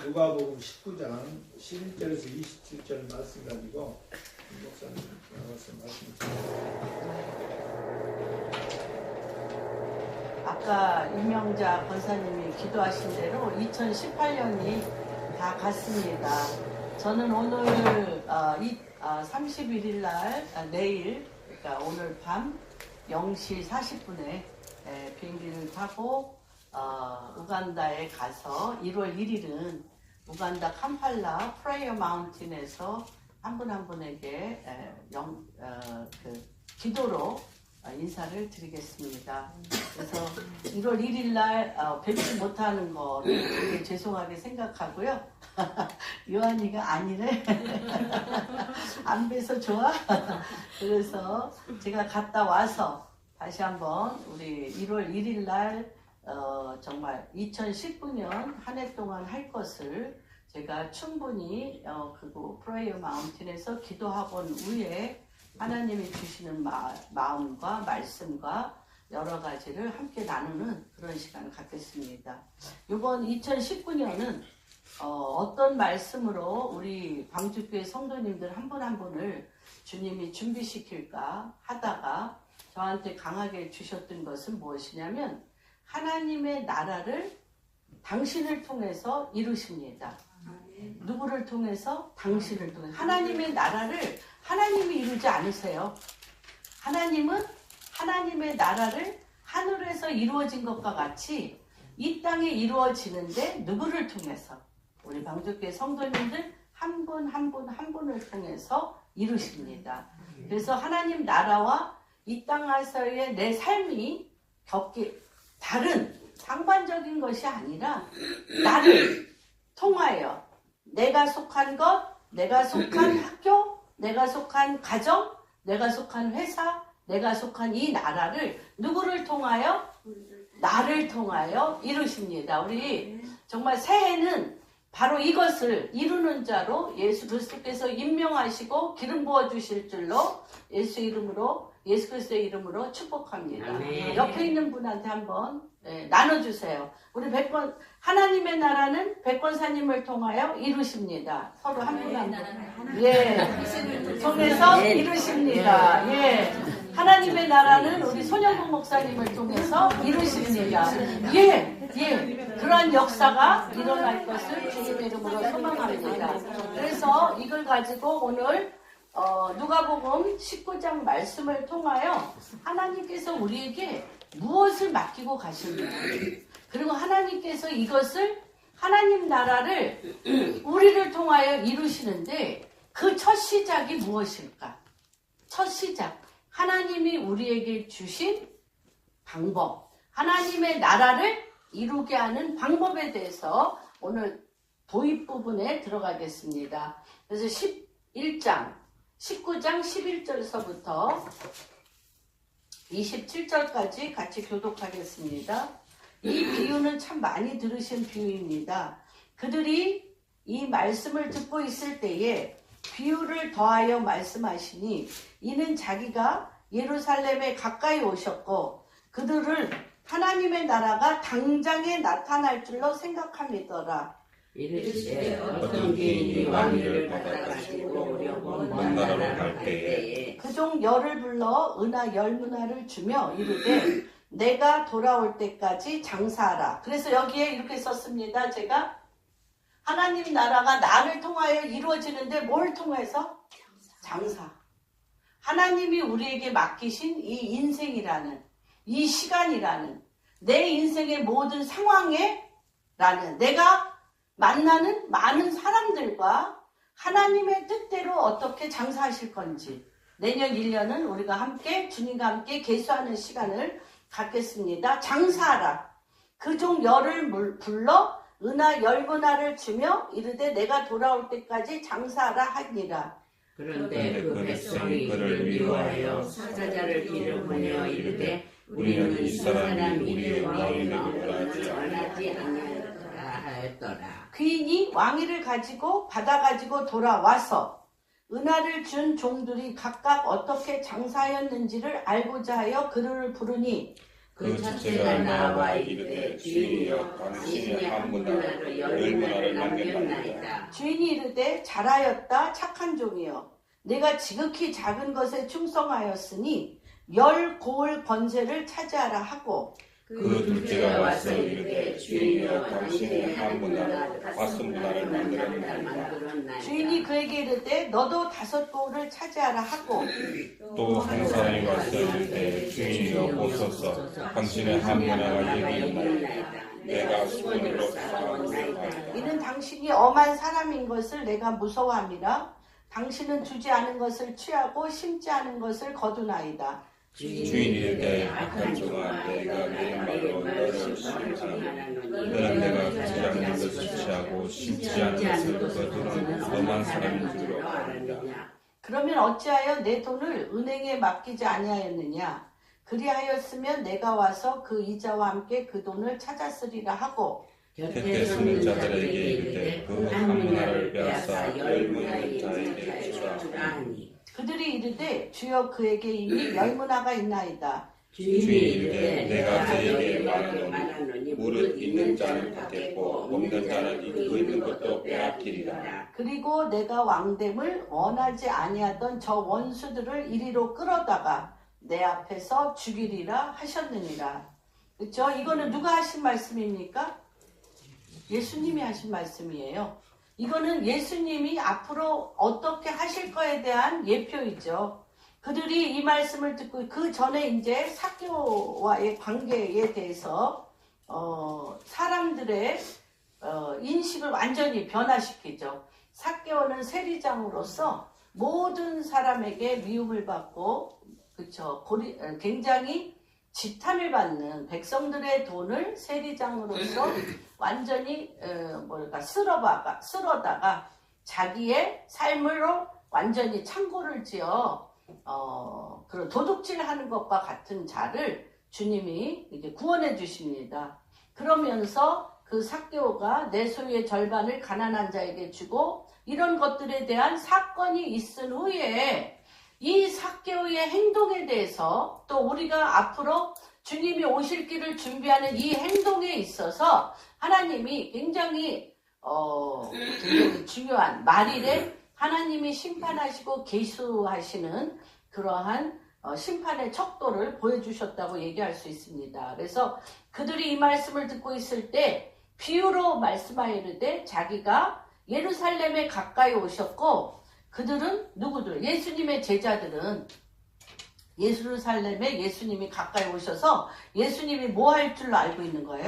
누가복음 19장 11절에서 27절 말씀 가지고 목사님 나와서 말씀 주세요. 아까 임명자 권사님이 기도하신 대로 2018년이 다 갔습니다. 저는 오늘 31일 날 내일 그러니까 오늘 밤 0시 40분에 비행기를 타고 우간다에 가서 1월 1일은 우간다 캄팔라 프레이어 마운틴에서 한 분 한 분에게 기도로 인사를 드리겠습니다. 그래서 1월 1일 날 뵙지 못하는 거를 되게 죄송하게 생각하고요. 요한이가 아니래. 안 뵈서 좋아? 그래서 제가 갔다 와서 다시 한번 우리 1월 1일 날 정말 2019년 한 해 동안 할 것을 제가 충분히 그리고 프레이어 마운틴에서 기도하본 후에 하나님이 주시는 마음과 말씀과 여러 가지를 함께 나누는 그런 시간을 갖겠습니다. 이번 2019년은 어떤 말씀으로 우리 광주교회 성도님들 한 분 한 분을 주님이 준비시킬까 하다가 저한테 강하게 주셨던 것은 무엇이냐면 하나님의 나라를 당신을 통해서 이루십니다. 누구를 통해서? 당신을 통해서. 하나님의 나라를 하나님이 이루지 않으세요. 하나님은 하나님의 나라를 하늘에서 이루어진 것과 같이 이 땅에 이루어지는데 누구를 통해서? 우리 광주교회 성도님들 한 분 한 분 한 분을 통해서 이루십니다. 그래서 하나님 나라와 이 땅에서의 내 삶이 다른 상반적인 것이 아니라 나를 통하여 내가 속한 것, 내가 속한 학교, 내가 속한 가정, 내가 속한 회사, 내가 속한 이 나라를 누구를 통하여? 나를 통하여 이루십니다. 우리 정말 새해는 바로 이것을 이루는 자로 예수 그리스도께서 임명하시고 기름 부어주실 줄로 예수 그리스도의 이름으로 축복합니다. 아멘. 옆에 있는 분한테 한번 나눠주세요. 우리 하나님의 나라는 백권사님을 통하여 이루십니다. 서로 한 분 한 분. 통해서 이루십니다. 하나님의 나라는 우리 손영국 목사님을 통해서 이루십니다. 그러한 역사가 일어날 것을 주님의 이름으로 소망합니다. 그래서 이걸 가지고 오늘 누가복음 19장 말씀을 통하여 하나님께서 우리에게 무엇을 맡기고 가시는가, 그리고 하나님께서 이것을 하나님 나라를 우리를 통하여 이루시는데 그 첫 시작이 무엇일까? 첫 시작, 하나님이 우리에게 주신 방법, 하나님의 나라를 이루게 하는 방법에 대해서 오늘 도입 부분에 들어가겠습니다. 그래서 19장 11절서부터 27절까지 같이 교독하겠습니다. 이 비유는 참 많이 들으신 비유입니다. 그들이 이 말씀을 듣고 있을 때에 비유를 더하여 말씀하시니 이는 자기가 예루살렘에 가까이 오셨고 그들을 하나님의 나라가 당장에 나타날 줄로 생각함이더라. 이르시되 어떤 개인이 왕위를 받아가지고 오려고 먼 나라로 갈 때에 그종 열을 불러 은하 10문화를 주며 이르되 내가 돌아올 때까지 장사하라. 그래서 여기에 이렇게 썼습니다. 제가 하나님 나라가 나를 통하여 이루어지는데 뭘 통해서? 장사. 하나님이 우리에게 맡기신 이 인생이라는, 이 시간이라는, 내 인생의 모든 상황에 라는, 내가 만나는 많은 사람들과 하나님의 뜻대로 어떻게 장사하실 건지, 내년 1년은 우리가 함께 주님과 함께 계수하는 시간을 갖겠습니다. 장사하라. 그종 열을 불러 은하 10문화를 주며 이르되 내가 돌아올 때까지 장사하라 하니라. 그런데 그 백성이 그를 미워하여 사자를 기름하여 이르되 우리는 이 사람이 우리의 왕위를 원하지 아니하였더라 하였더라. 귀인이 왕위를 받아가지고 돌아와서 은하를 준 종들이 각각 어떻게 장사하였는지를 알고자 하여 그를 부르니 그 첫째가 나와 이르되 주인이여 당신이 한 문화로 10문화를 남겼나이다. 주인이 이르되 잘하였다 착한 종이여 내가 지극히 작은 것에 충성하였으니 10고을 번제를 차지하라 하고 그 둘째가 와서 이르되 주인이여 당신의 한 문화를 왓슨 문화를 만들었나이다. 주인이 그에게 이르되 너도 5고을을 차지하라 하고 또 한 사람이 와서 이르되 주인이여 보소서 당신의 한 문화가 여기 있나이다. 내가 수건으로 쌓아놓았나이다. 이는 당신이 엄한 사람인 것을 내가 무서워함이라 당신은 주지 않은 것을 취하고 심지 않은 것을 거두나이다. 주인이 이르되 악한 종아 내가 내 말로 너를 시험하노니 너는 내가 주지 않는 것을 취하고 심지 않은 것을 거두는 엄한 사람인 줄로 아느냐. 그러면 어찌하여 내 돈을 은행에 맡기지 아니하였느냐? 그리하였으면 내가 와서 그 이자와 함께 그 돈을 찾았으리라 하고 곁에 서는 자들에게 이르되 그 한 문화를 빼앗아 10문을 자에게 주라 하니 그들이 이르되 주여 그에게 이미 10문화가 있나이다. 주인이 이르되 내가 저에게 말하노니 무릇 있는 자는 받겠고 없는 자는 있고 있는 것도 빼앗기리라. 그리고 내가 왕됨을 원하지 아니하던 저 원수들을 이리로 끌어다가 내 앞에서 죽이리라 하셨느니라. 그렇죠? 이거는 누가 하신 말씀입니까? 예수님이 하신 말씀이에요. 이거는 예수님이 앞으로 어떻게 하실 거에 대한 예표이죠. 그들이 이 말씀을 듣고 그 전에 이제 삭개오와의 관계에 대해서 사람들의 인식을 완전히 변화시키죠. 삭개오는 세리장으로서 모든 사람에게 미움을 받고 그렇죠. 굉장히 지탄을 받는 백성들의 돈을 세리장으로서 완전히 쓸어다가 자기의 삶으로 완전히 창고를 지어 그런 도둑질하는 것과 같은 자를 주님이 이렇게 구원해 주십니다. 그러면서 그 삭개오가 내 소유의 절반을 가난한 자에게 주고 이런 것들에 대한 사건이 있은 후에 이 삭개오의 행동에 대해서 또 우리가 앞으로 주님이 오실 길을 준비하는 이 행동에 있어서 하나님이 굉장히 중요한 말일에 하나님이 심판하시고 계수하시는 그러한 심판의 척도를 보여주셨다고 얘기할 수 있습니다. 그래서 그들이 이 말씀을 듣고 있을 때 비유로 말씀하이르되 자기가 예루살렘에 가까이 오셨고 그들은 누구들? 예수님의 제자들은 예루살렘에 예수님이 가까이 오셔서 예수님이 뭐 할 줄로 알고 있는 거예요?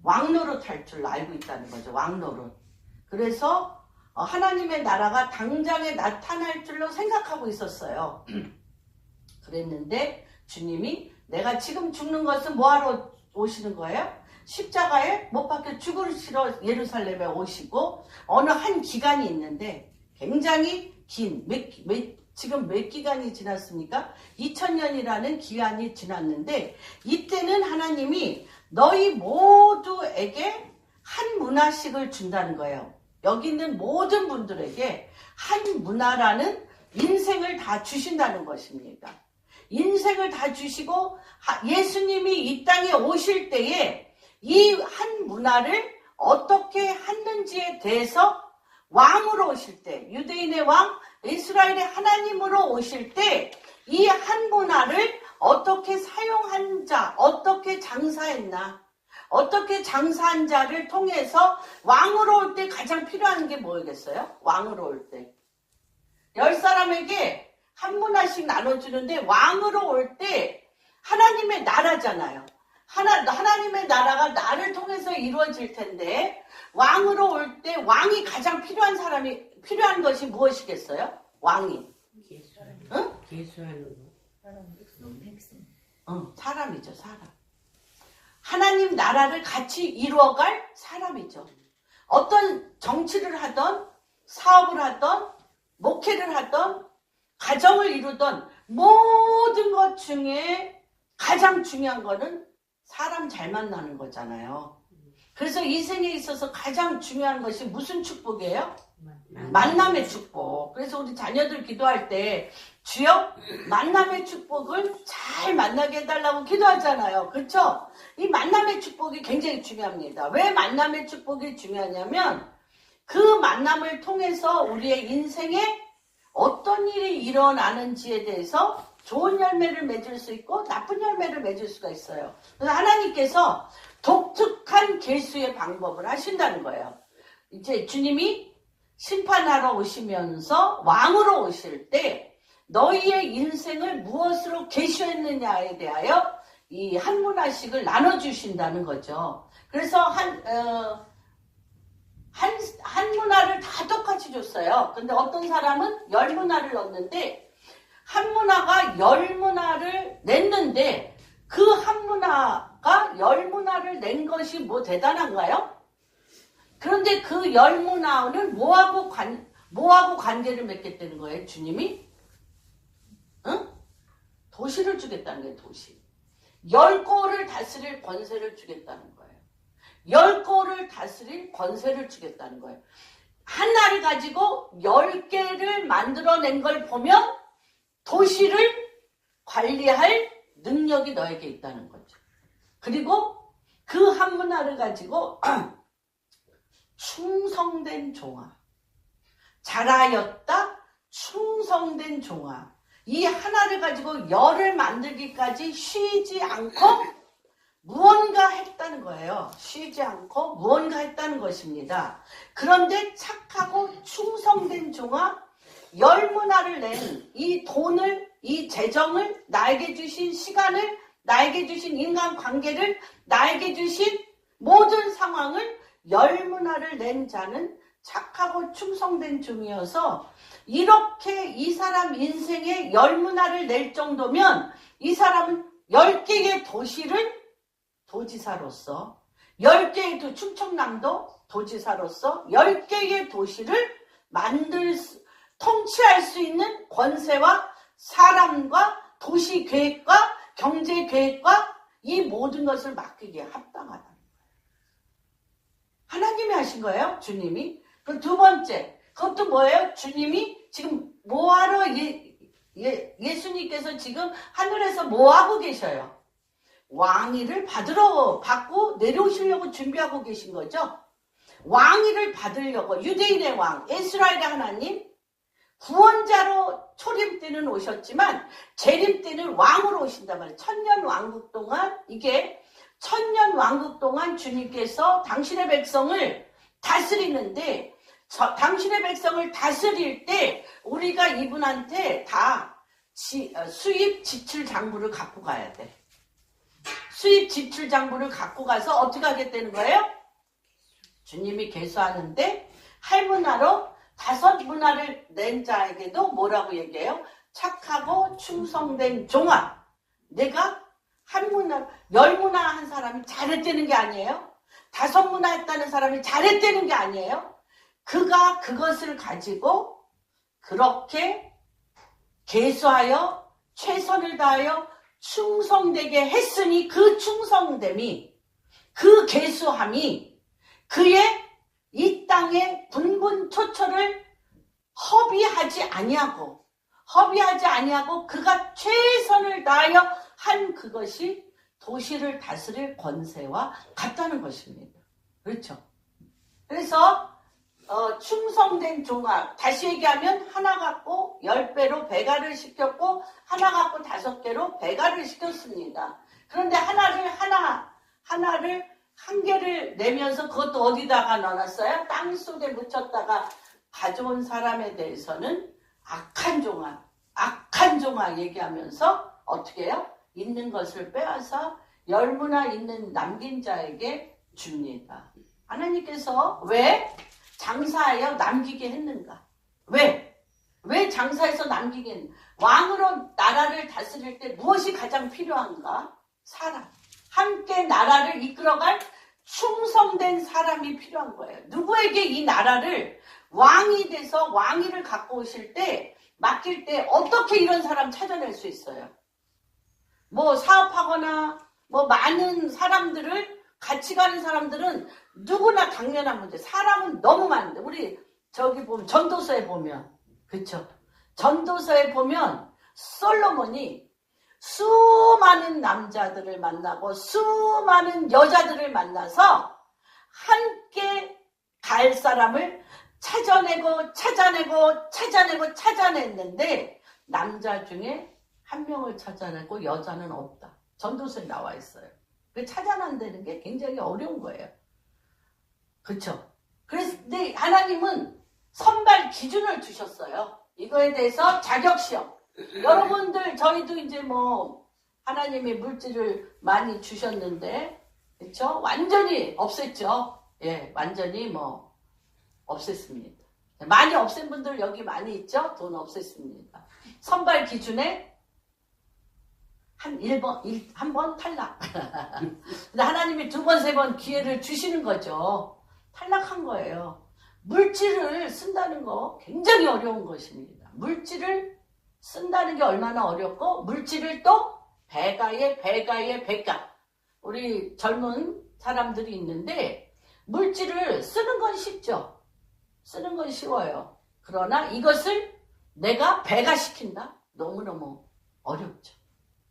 왕노릇 할 줄로 알고 있다는 거죠. 왕노릇. 그래서 하나님의 나라가 당장에 나타날 줄로 생각하고 있었어요. 그랬는데 주님이 내가 지금 죽는 것은 뭐하러 오시는 거예요? 십자가에 못 박혀 죽으시러 예루살렘에 오시고 어느 한 기간이 있는데 굉장히 긴 지금 몇 기간이 지났습니까? 2000년이라는 기간이 지났는데 이때는 하나님이 너희 모두에게 한 문화씩을 준다는 거예요. 여기 있는 모든 분들에게 한 문화라는 인생을 다 주신다는 것입니다. 인생을 다 주시고 예수님이 이 땅에 오실 때에 이 한 문화를 어떻게 했는지에 대해서 왕으로 오실 때, 유대인의 왕, 이스라엘의 하나님으로 오실 때 이 한 문화를 어떻게 사용한 자, 어떻게 장사했나, 어떻게 장사한 자를 통해서 왕으로 올 때 가장 필요한 게 뭐겠어요? 왕으로 올 때. 10사람에게 한 문화씩 나눠주는데 왕으로 올 때 하나님의 나라잖아요. 하나님의 나라가 나를 통해서 이루어질 텐데 왕으로 올 때 왕이 가장 필요한 것이 무엇이겠어요? 왕이. 응? 예수하는 거. 사람이죠, 사람. 하나님 나라를 같이 이루어갈 사람이죠. 어떤 정치를 하던, 사업을 하던, 목회를 하던, 가정을 이루던 모든 것 중에 가장 중요한 거는 사람 잘 만나는 거잖아요. 그래서 이 생에 있어서 가장 중요한 것이 무슨 축복이에요? 만남의 축복. 그래서 우리 자녀들 기도할 때 주여 만남의 축복을 잘 만나게 해달라고 기도하잖아요. 그렇죠? 이 만남의 축복이 굉장히 중요합니다. 왜 만남의 축복이 중요하냐면 그 만남을 통해서 우리의 인생에 어떤 일이 일어나는지에 대해서 좋은 열매를 맺을 수 있고 나쁜 열매를 맺을 수가 있어요. 그래서 하나님께서 독특한 계수의 방법을 하신다는 거예요. 이제 주님이 심판하러 오시면서 왕으로 오실 때 너희의 인생을 무엇으로 계수했느냐에 대하여 이 한 문화씩을 나눠주신다는 거죠. 그래서 한 문화를 다 똑같이 줬어요. 근데 어떤 사람은 10문화를 넣었는데 한 문화가 10문화를 냈는데 그 한 문화가 10문화를 낸 것이 뭐 대단한가요? 그런데 그 10문화는 뭐하고 관계를 맺겠다는 거예요, 주님이? 응? 도시를 주겠다는 거예요, 도시. 10고를 다스릴 권세를 주겠다는 거예요. 10고를 다스릴 권세를 주겠다는 거예요. 하나를 가지고 10개를 만들어낸 걸 보면 도시를 관리할 능력이 너에게 있다는 거죠. 그리고 그 한 문화를 가지고 충성된 종아, 잘하였다 충성된 종아, 이 하나를 가지고 열을 만들기까지 쉬지 않고 무언가 했다는 거예요. 쉬지 않고 무언가 했다는 것입니다. 그런데 착하고 충성된 종아, 10문화를 낸 이 돈을, 이 재정을, 나에게 주신 시간을, 나에게 주신 인간관계를, 나에게 주신 모든 상황을 10문화를 낸 자는 착하고 충성된 종이어서 이렇게 이 사람 인생에 10문화를 낼 정도면 이 사람은 10개의 도시를 도지사로서 10개의 충청남도 도지사로서 10개의 도시를 통치할 수 있는 권세와 사람과 도시 계획과 경제 계획과 이 모든 것을 맡기기에 합당하다. 하나님이 하신 거예요, 주님이. 그럼 두 번째, 그것도 뭐예요? 주님이 지금 뭐하러 예수님께서 지금 하늘에서 뭐하고 계셔요? 왕위를 받고 내려오시려고 준비하고 계신 거죠. 왕위를 받으려고 유대인의 왕, 이스라엘의 하나님, 구원자로 초림 때는 오셨지만 재림 때는 왕으로 오신단 말이에요. 천년 왕국 동안, 이게 천년 왕국 동안 주님께서 당신의 백성을 다스리는데, 당신의 백성을 다스릴 때 우리가 이분한테 다 수입 지출 장부를 갖고 가야 돼. 수입 지출 장부를 갖고 가서 어떻게 하겠다는 거예요? 주님이 계수하는데 8문화로 5문화를 낸 자에게도 뭐라고 얘기해요? 착하고 충성된 종아. 내가 10문화 한 사람이 잘했다는 게 아니에요. 5문화 했다는 사람이 잘했다는 게 아니에요. 그가 그것을 가지고 그렇게 계수하여 최선을 다하여 충성되게 했으니 그 충성됨이, 그 계수함이 그의 이 땅의 분분초초를 허비하지 아니하고 그가 최선을 다하여 한 그것이 도시를 다스릴 권세와 같다는 것입니다. 그렇죠? 그래서 충성된 종아, 다시 얘기하면 하나 갖고 10배로 배가를 시켰고 하나 갖고 5개로 배가를 시켰습니다. 그런데 하나를 한 개를 내면서 그것도 어디다가 넣어놨어요? 땅 속에 묻혔다가 가져온 사람에 대해서는 악한 종아 얘기하면서 어떻게 해요? 있는 것을 빼앗아 10문화 있는 남긴 자에게 줍니다. 하나님께서 왜 장사하여 남기게 했는가? 왜 장사해서 남기게 했는가? 왕으로 나라를 다스릴 때 무엇이 가장 필요한가? 사람. 함께 나라를 이끌어갈 충성된 사람이 필요한 거예요. 누구에게 이 나라를 왕이 돼서 왕위를 갖고 오실 때, 맡길 때 어떻게 이런 사람 찾아낼 수 있어요? 뭐 사업하거나 뭐 많은 사람들을 같이 가는 사람들은 누구나 당연한 문제. 사람은 너무 많은데 우리 저기 보면 전도서에 보면, 그렇죠? 전도서에 보면 솔로몬이 수많은 남자들을 만나고 수많은 여자들을 만나서 함께 갈 사람을 찾아냈는데 남자 중에 한 명을 찾아내고 여자는 없다. 전도서에 나와 있어요. 그 찾아낸다는 게 굉장히 어려운 거예요. 그렇죠? 그래서 근데 하나님은 선발 기준을 주셨어요. 이거에 대해서 자격시험. 여러분들 저희도 이제 뭐 하나님의 물질을 많이 주셨는데 그렇죠? 완전히 없앴죠. 예, 완전히 뭐 없앴습니다. 많이 없앤 분들 여기 많이 있죠? 돈 없앴습니다. 선발 기준에 한 번 탈락. 근데 하나님이 2번, 3번 기회를 주시는 거죠. 탈락한 거예요. 물질을 쓴다는 거 굉장히 어려운 것입니다. 물질을 쓴다는 게 얼마나 어렵고 물질을 또 배가에 배가 우리 젊은 사람들이 있는데 물질을 쓰는 건 쉽죠. 쓰는 건 쉬워요. 그러나 이것을 내가 배가시킨다? 너무너무 어렵죠.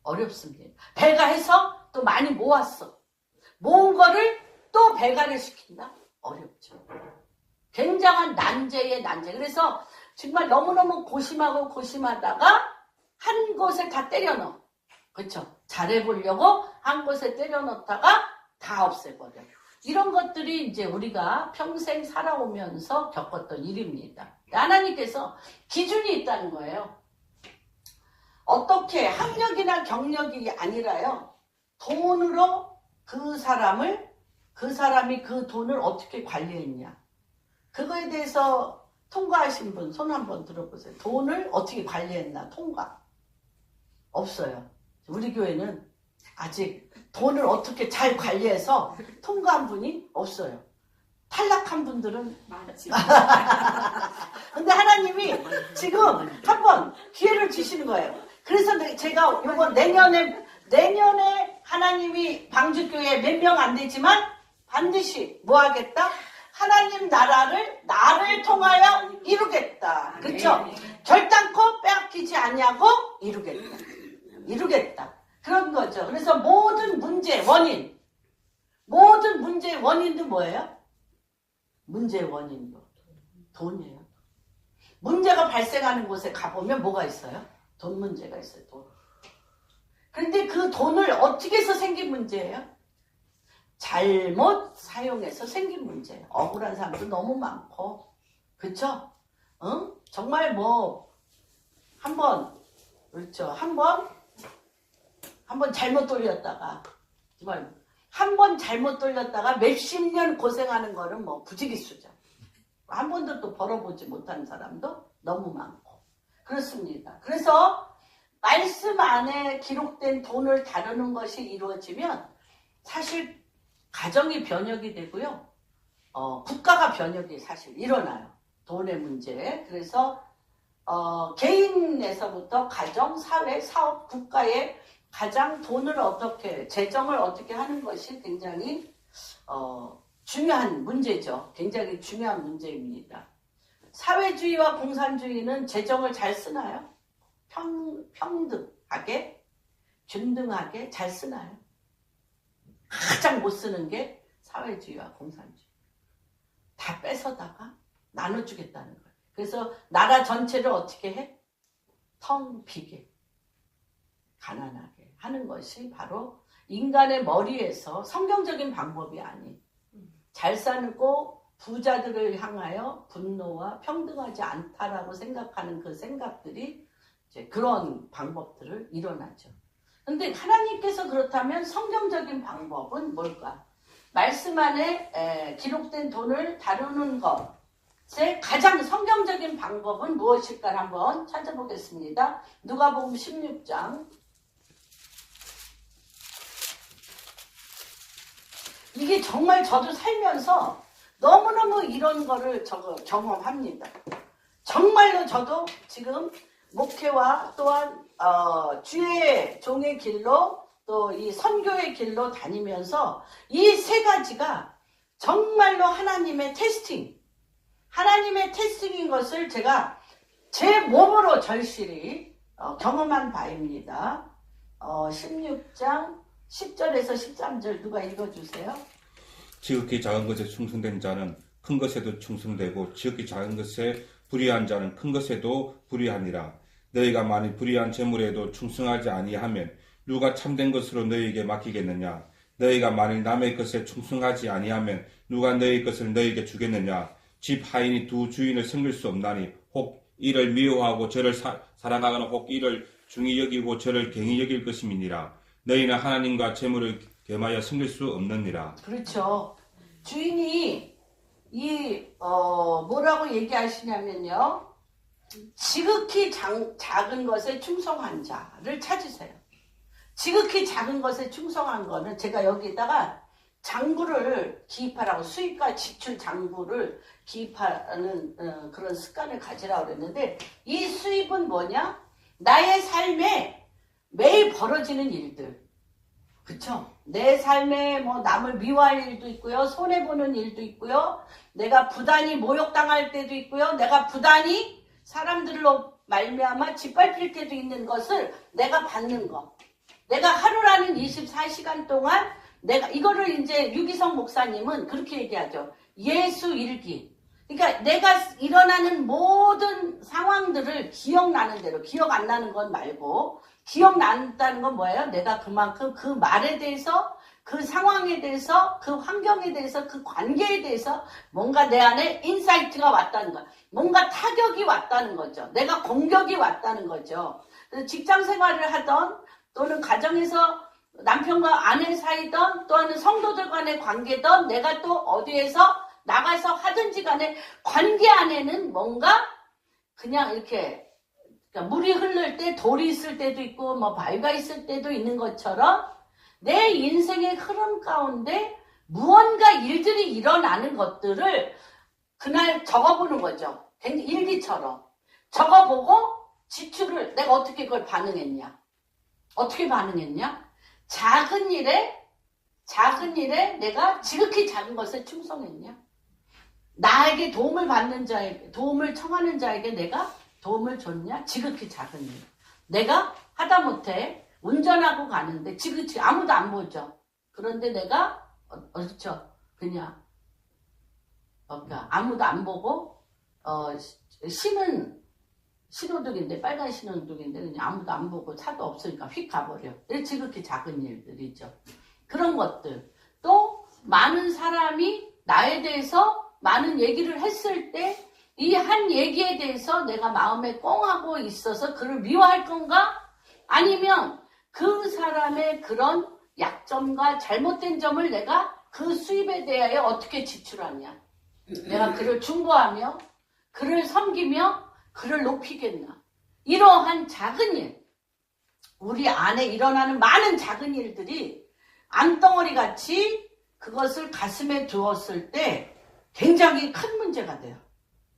어렵습니다. 배가해서 또 많이 모았어. 모은 거를 또 배가를 시킨다? 어렵죠. 굉장한 난제의 난제. 그래서 정말 너무너무 고심하다가 한 곳에 다 때려 넣어. 그렇죠? 잘해보려고 한 곳에 때려 넣다가 다 없애버려. 이런 것들이 이제 우리가 평생 살아오면서 겪었던 일입니다. 하나님께서 기준이 있다는 거예요. 어떻게 학력이나 경력이 아니라요. 돈으로 그 사람이 그 돈을 어떻게 관리했냐. 그거에 대해서 통과하신 분 손 한번 들어보세요. 돈을 어떻게 관리했나 통과. 없어요. 우리 교회는 아직 돈을 어떻게 잘 관리해서 통과한 분이 없어요. 탈락한 분들은 많지. 근데 하나님이 지금 한번 기회를 주시는 거예요. 그래서 제가 이번 내년에 하나님이 방주교회 몇 명 안 되지만 반드시 뭐 하겠다? 하나님 나를 통하여 이루겠다. 그렇죠? 결단코 빼앗기지 않냐고 이루겠다. 그런 거죠. 그래서 모든 문제의 원인도 뭐예요? 문제의 원인도 돈이에요. 문제가 발생하는 곳에 가보면 뭐가 있어요? 돈 문제가 있어요. 돈. 그런데 그 돈을 어떻게 해서 생긴 문제예요? 잘못 사용해서 생긴 문제예요. 억울한 사람도 너무 많고, 그렇죠? 응? 정말 뭐 그렇죠? 한 번 잘못 돌렸다가 정말 한 번 잘못 돌렸다가 몇십 년 고생하는 거는 뭐 부지기수죠. 한 번도 또 벌어보지 못한 사람도 너무 많고 그렇습니다. 그래서 말씀 안에 기록된 돈을 다루는 것이 이루어지면 사실 가정이 변혁이 되고요. 국가가 변혁이 사실 일어나요. 돈의 문제. 그래서 개인에서부터 가정, 사회, 사업, 국가의 가장 돈을 어떻게, 재정을 어떻게 하는 것이 굉장히 중요한 문제죠. 굉장히 중요한 문제입니다. 사회주의와 공산주의는 재정을 잘 쓰나요? 평등하게, 균등하게 잘 쓰나요? 가장 못 쓰는 게 사회주의와 공산주의. 다 뺏어다가 나눠주겠다는 거예요. 그래서 나라 전체를 어떻게 해? 텅 비게, 가난하게 하는 것이 바로 인간의 머리에서 성경적인 방법이 아닌 잘 살고 부자들을 향하여 분노와 평등하지 않다라고 생각하는 그 생각들이 이제 그런 방법들을 일어나죠. 근데 하나님께서 그렇다면 성경적인 방법은 뭘까? 말씀 안에 기록된 돈을 다루는 것의 가장 성경적인 방법은 무엇일까 한번 찾아보겠습니다. 누가복음 16장. 이게 정말 저도 살면서 너무너무 이런 거를 경험합니다. 정말로 저도 지금 목회와 또한 주의 종의 길로 또 이 선교의 길로 다니면서 이 세 가지가 정말로 하나님의 테스팅인 것을 제가 제 몸으로 절실히 경험한 바입니다. 16장 10절에서 13절 누가 읽어주세요. 지극히 작은 것에 충성된 자는 큰 것에도 충성되고 지극히 작은 것에 불의한 자는 큰 것에도 불의하니라. 너희가 만일 불의한 재물에도 충성하지 아니하면 누가 참된 것으로 너희에게 맡기겠느냐? 너희가 만일 남의 것에 충성하지 아니하면 누가 너희 것을 너희에게 주겠느냐? 집 하인이 두 주인을 섬길 수 없나니 혹 이를 미워하고 저를 사랑하거나 혹 이를 중히 여기고 저를 경히 여길 것임이니라. 너희는 하나님과 재물을 겸하여 섬길 수 없느니라. 그렇죠. 주인이 뭐라고 얘기하시냐면요. 지극히 작은 것에 충성한 자를 찾으세요. 지극히 작은 것에 충성한 거는 제가 여기다가 장부를 기입하라고, 수입과 지출 장부를 기입하는 그런 습관을 가지라고 그랬는데, 이 수입은 뭐냐? 나의 삶에 매일 벌어지는 일들. 그쵸? 내 삶에 뭐 남을 미워할 일도 있고요. 손해보는 일도 있고요. 내가 부단히 모욕당할 때도 있고요. 내가 부단히 사람들로 말미암아 짓밟힐 때도 있는 것을 내가 받는 거. 내가 하루라는 24시간 동안 내가 이거를 이제 유기성 목사님은 그렇게 얘기하죠. 예수 일기. 그러니까 내가 일어나는 모든 상황들을 기억나는 대로, 기억 안 나는 건 말고, 기억난다는 건 뭐예요? 내가 그만큼 그 말에 대해서, 그 상황에 대해서, 그 환경에 대해서, 그 관계에 대해서 뭔가 내 안에 인사이트가 왔다는 거야. 뭔가 타격이 왔다는 거죠. 내가 공격이 왔다는 거죠. 그래서 직장 생활을 하던, 또는 가정에서 남편과 아내 사이던, 또는 성도들 간의 관계던, 내가 또 어디에서 나가서 하든지 간에 관계 안에는 뭔가 그냥 이렇게, 그러니까 물이 흐를 때 돌이 있을 때도 있고 뭐 바위가 있을 때도 있는 것처럼 내 인생의 흐름 가운데 무언가 일들이 일어나는 것들을 그날 적어보는 거죠. 일기처럼 적어보고 지출을 내가 어떻게 그걸 반응했냐. 어떻게 반응했냐? 작은 일에 내가 지극히 작은 것에 충성했냐? 나에게 도움을 받는 자에게, 도움을 청하는 자에게 내가 도움을 줬냐? 지극히 작은 일. 내가 하다못해 운전하고 가는데 지극히 아무도 안 보죠. 그런데 내가 그렇죠. 그냥 그러니까 아무도 안 보고 신호등인데, 빨간 신호등인데 그냥 아무도 안 보고 차도 없으니까 휙 가버려. 지극히 작은 일들이죠. 그런 것들. 또 많은 사람이 나에 대해서 많은 얘기를 했을 때 이 한 얘기에 대해서 내가 마음에 꽁하고 있어서 그를 미워할 건가? 아니면 그 사람의 그런 약점과 잘못된 점을 내가 그 수입에 대하여 어떻게 지출하냐? 내가 그를 중보하며 그를 섬기며 그를 높이겠나? 이러한 작은 일, 우리 안에 일어나는 많은 작은 일들이 암덩어리 같이 그것을 가슴에 두었을 때 굉장히 큰 문제가 돼요.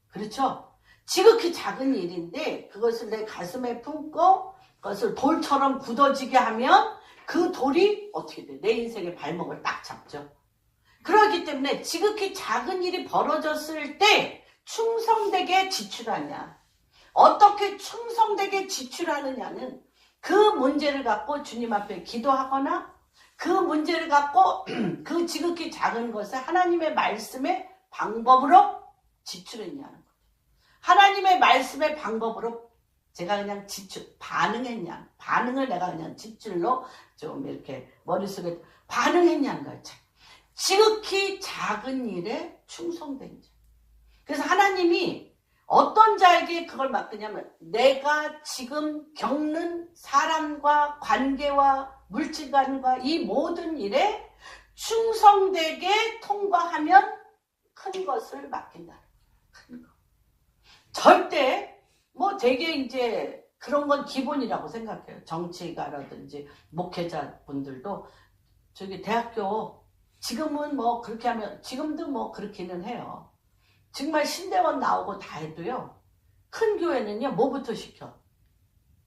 그렇죠? 지극히 작은 일인데 그것을 내 가슴에 품고 그것을 돌처럼 굳어지게 하면 그 돌이 어떻게 돼? 내 인생의 발목을 딱 잡죠. 그렇기 때문에 지극히 작은 일이 벌어졌을 때 충성되게 지출하냐. 어떻게 충성되게 지출하느냐는 그 문제를 갖고 주님 앞에 기도하거나 그 문제를 갖고 그 지극히 작은 것을 하나님의 말씀의 방법으로 지출했냐는 거죠. 하나님의 말씀의 방법으로 제가 그냥 반응했냐. 반응을 내가 그냥 지출로 좀 이렇게 머릿속에 반응했냐는 거죠. 지극히 작은 일에 충성된 자. 그래서 하나님이 어떤 자에게 그걸 맡기냐면 내가 지금 겪는 사람과 관계와 물질관과 이 모든 일에 충성되게 통과하면 큰 것을 맡긴다. 큰 거. 절대 뭐 되게 이제 그런 건 기본이라고 생각해요. 정치가라든지 목회자분들도 저기 대학교 지금은 뭐 그렇게 하면 지금도 뭐 그렇기는 해요. 정말 신대원 나오고 다 해도요. 큰 교회는요. 뭐부터 시켜?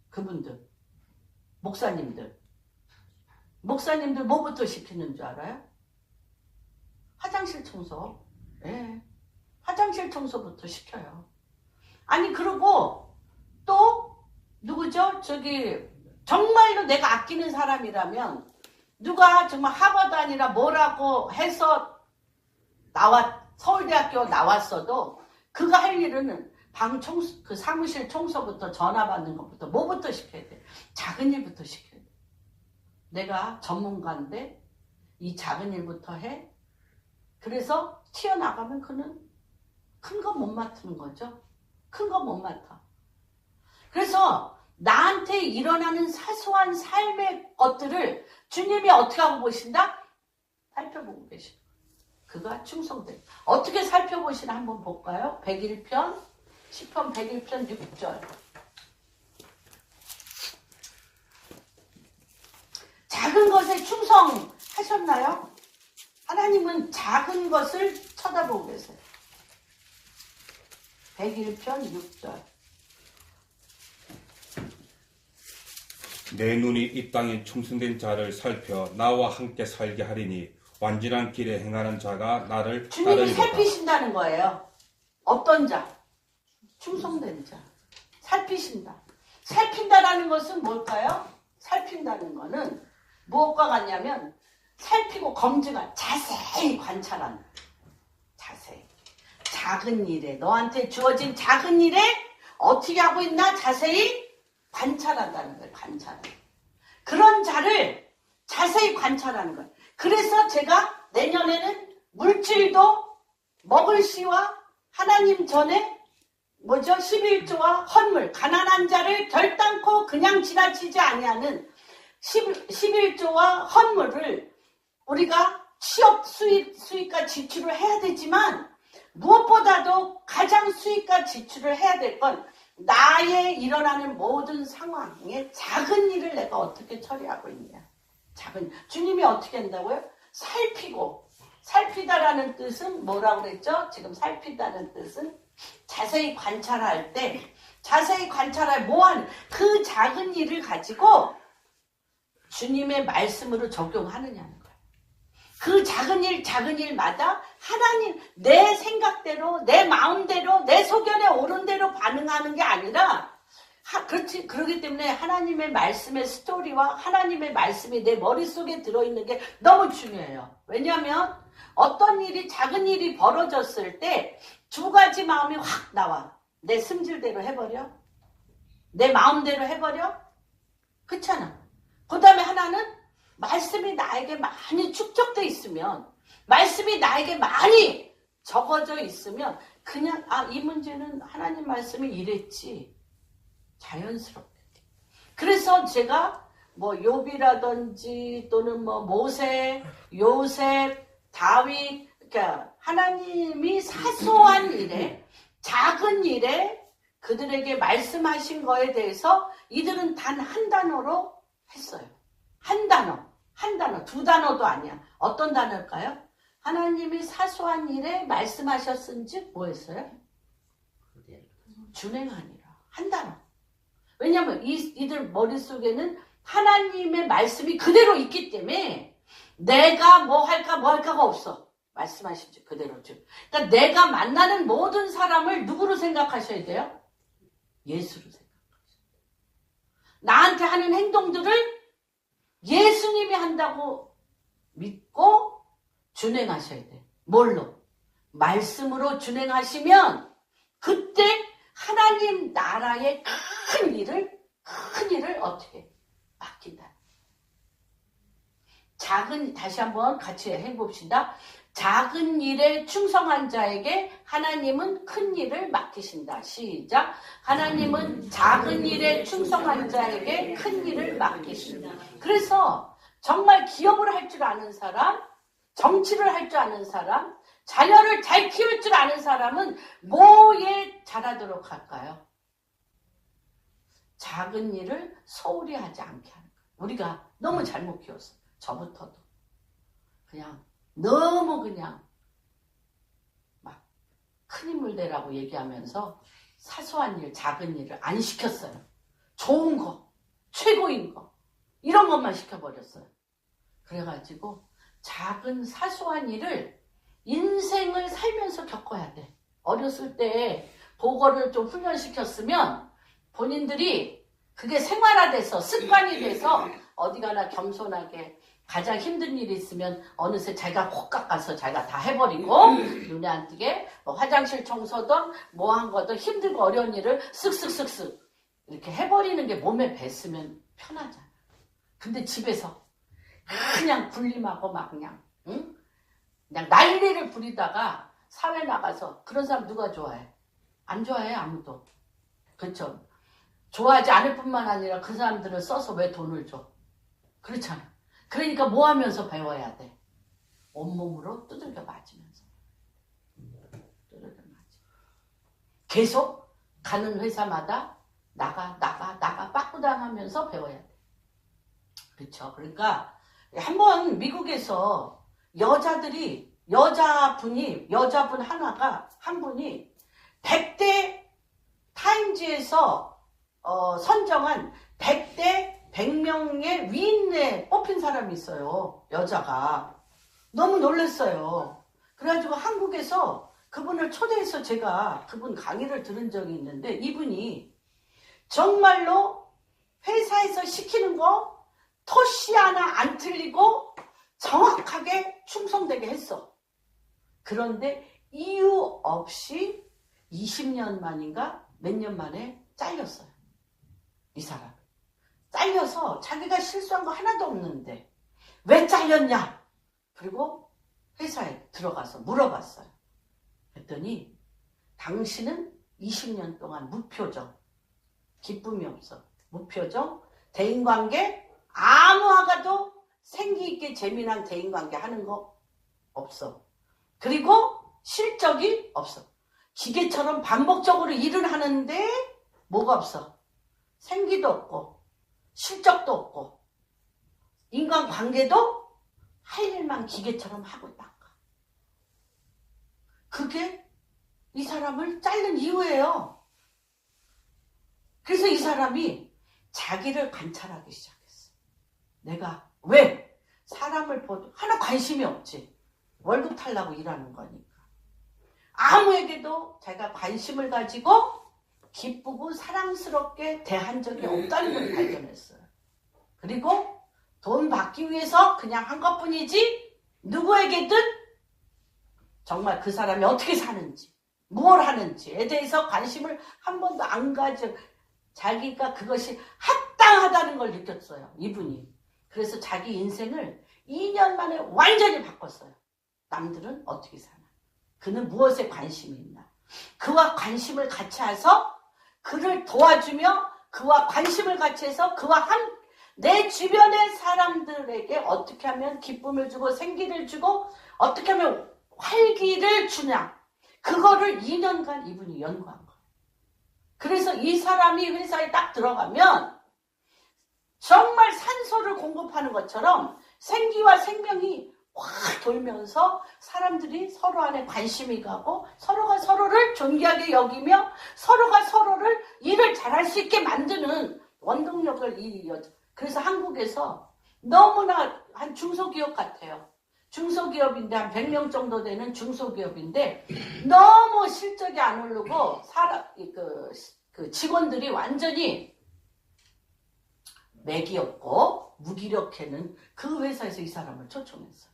그분들. 목사님들 뭐부터 시키는 줄 알아요? 화장실 청소. 예. 화장실 청소부터 시켜요. 아니 그리고 또 누구죠? 저기 정말로 내가 아끼는 사람이라면 누가 정말 하버드 아니라 뭐라고 해서 서울대학교 나왔어도 그가 할 일은 방 청소, 그 사무실 청소부터 전화 받는 것부터 뭐부터 시켜야 돼? 작은 일부터 시켜야 돼. 내가 전문가인데 이 작은 일부터 해? 그래서 튀어나가면 그는 큰 거 못 맡는 거죠. 큰 거 못 맡아. 그래서 나한테 일어나는 사소한 삶의 것들을 주님이 어떻게 하고 보신다? 살펴보고 계시다. 그가 충성돼. 어떻게 살펴보시나 한번 볼까요? 101편, 10편 101편 6절. 작은 것에 충성하셨나요? 하나님은 작은 것을 쳐다보고 계세요. 101편 6절. 내 눈이 이 땅에 충성된 자를 살펴 나와 함께 살게 하리니 완전한 길에 행하는 자가 나를 주님이 따르리로다. 살피신다는 거예요. 어떤 자? 충성된 자. 살피신다. 살핀다라는 것은 뭘까요? 살핀다는 것은 무엇과 같냐면 살피고 검증한, 자세히 관찰한다. 자세히. 작은 일에, 너한테 주어진 작은 일에 어떻게 하고 있나 자세히 관찰한다는 거예요. 관찰한다. 그런 자를 자세히 관찰하는 거예요. 그래서 제가 내년에는 물질도 먹을 시와 하나님 전에 11조와 헌물, 가난한 자를 결단코 그냥 지나치지 아니하는 11조와 헌물을 우리가 취업 수익과 지출을 해야 되지만 무엇보다도 가장 수익과 지출을 해야 될 건 나의 일어나는 모든 상황에 작은 일을 내가 어떻게 처리하고 있냐. 주님이 어떻게 한다고요? 살피고. 살피다라는 뜻은 뭐라고 그랬죠? 지금 살피다는 뜻은 자세히 관찰할 때, 자세히 관찰할 뭐하는 그 작은 일을 가지고 주님의 말씀으로 적용하느냐는 거예요. 그 작은 일마다 하나님, 내 생각대로, 내 마음대로, 내 소견에 옳은 대로 반응하는 게 아니라, 그렇기 때문에 하나님의 말씀의 스토리와 하나님의 말씀이 내 머릿속에 들어있는 게 너무 중요해요. 왜냐하면 어떤 일이, 작은 일이 벌어졌을 때 두 가지 마음이 확 나와. 내 승질대로 해버려? 내 마음대로 해버려? 그렇잖아. 그 다음에 하나는 말씀이 나에게 많이 축적돼 있으면, 말씀이 나에게 많이 적어져 있으면 그냥 이 문제는 하나님 말씀이 이랬지. 자연스럽게. 그래서 제가 욥이라든지 또는 모세, 요셉, 다윗, 그러니까 하나님이 사소한 일에, 작은 일에 그들에게 말씀하신 거에 대해서 이들은 단 한 단어로 했어요. 한 단어, 두 단어도 아니야. 어떤 단어일까요? 하나님이 사소한 일에 말씀하셨은즉 뭐 했어요? 준행하니라. 한 단어. 왜냐하면 이들 머릿속에는 하나님의 말씀이 그대로 있기 때문에 내가 뭐 할까가 없어. 말씀하시죠. 그대로. 그러니까 내가 만나는 모든 사람을 누구로 생각하셔야 돼요? 예수로 생각하셔야 돼요. 나한테 하는 행동들을 예수님이 한다고 믿고 준행하셔야 돼. 뭘로? 말씀으로 준행하시면 그때 하나님 나라의 큰 일을 어떻게 맡긴다. 다시 한번 같이 해봅시다. 작은 일에 충성한 자에게 하나님은 큰 일을 맡기신다. 시작. 하나님은 작은 일에 충성한 자에게 큰 일을 맡기신다. 그래서 정말 기업을 할 줄 아는 사람, 정치를 할 줄 아는 사람, 자녀를 잘 키울 줄 아는 사람은 뭐에 잘하도록 할까요? 작은 일을 소홀히 하지 않게 하는 거예요. 우리가 너무 잘못 키웠어. 저부터도. 그냥 너무 그냥 막 큰 인물 되라고 얘기하면서 사소한 일, 작은 일을 안 시켰어요. 좋은 거, 최고인 거, 이런 것만 시켜버렸어요. 그래가지고 작은 사소한 일을 인생을 살면서 겪어야 돼. 어렸을 때 그거를 좀 훈련시켰으면 본인들이 그게 생활화돼서 습관이 돼서 어디 가나 겸손하게 가장 힘든 일이 있으면 어느새 자기가 콕 깎아서 자기가 다 해버리고 눈에 안 띄게 뭐 화장실 청소든 뭐 한 거든 힘들고 어려운 일을 쓱쓱쓱쓱 이렇게 해버리는 게 몸에 뱄으면 편하잖아. 근데 집에서 그냥 군림하고 막 그냥 응? 그냥 난리를 부리다가 사회 나가서 그런 사람 누가 좋아해? 안 좋아해 아무도. 그렇죠? 좋아하지 않을 뿐만 아니라 그 사람들을 써서 왜 돈을 줘? 그렇잖아. 그러니까 뭐 하면서 배워야 돼? 온몸으로 두들겨 맞으면서. 두들겨 맞으면서. 계속 가는 회사마다 나가 빠꾸당하면서 배워야 돼. 그렇죠. 그러니까 한번 미국에서 여자분 하나가 한 분이 100대 타임즈에서 선정한 100대 100명의 위인에 뽑힌 사람이 있어요. 여자가. 너무 놀랐어요. 그래가지고 한국에서 그분을 초대해서 제가 그분 강의를 들은 적이 있는데 이분이 정말로 회사에서 시키는 거 토시 하나 안 틀리고 정확하게 충성되게 했어. 그런데 이유 없이 20년 만인가 몇 년 만에 잘렸어요. 이 사람. 잘려서 자기가 실수한 거 하나도 없는데 왜 잘렸냐? 그리고 회사에 들어가서 물어봤어요. 그랬더니 당신은 20년 동안 무표정, 기쁨이 없어. 무표정, 대인관계 아무 화가도 생기있게 재미난 대인관계 하는 거 없어. 그리고 실적이 없어. 기계처럼 반복적으로 일을 하는데 뭐가 없어. 생기도 없고 실적도 없고 인간관계도 할 일만 기계처럼 하고 있다. 그게 이 사람을 자른 이유예요. 그래서 이 사람이 자기를 관찰하기 시작했어. 내가 왜? 사람을 보도 하나 관심이 없지. 월급 타려고 일하는 거니까. 아무에게도 자기가 관심을 가지고 기쁘고 사랑스럽게 대한 적이 없다는 걸 발견했어요. 그리고 돈 받기 위해서 그냥 한 것뿐이지 누구에게든 정말 그 사람이 어떻게 사는지 뭘 하는지에 대해서 관심을 한 번도 안 가져 자기가 그것이 합당하다는 걸 느꼈어요. 이분이. 그래서 자기 인생을 2년 만에 완전히 바꿨어요. 남들은 어떻게 사나? 그는 무엇에 관심이 있나? 그와 관심을 같이 해서 그를 도와주며 그와 관심을 같이 해서 그와 내 주변의 사람들에게 어떻게 하면 기쁨을 주고 생기를 주고 어떻게 하면 활기를 주냐. 그거를 2년간 이분이 연구한 거예요. 그래서 이 사람이 회사에 딱 들어가면 정말 산소를 공급하는 것처럼 생기와 생명이 확 돌면서 사람들이 서로 안에 관심이 가고 서로가 서로를 존귀하게 여기며 서로가 서로를 일을 잘할 수 있게 만드는 원동력을 그래서 한국에서 너무나 한 중소기업 같아요. 중소기업인데 한 100명 정도 되는 중소기업인데 너무 실적이 안 오르고 그 직원들이 완전히 맥이 없고 무기력해는 그 회사에서 이 사람을 초청했어요.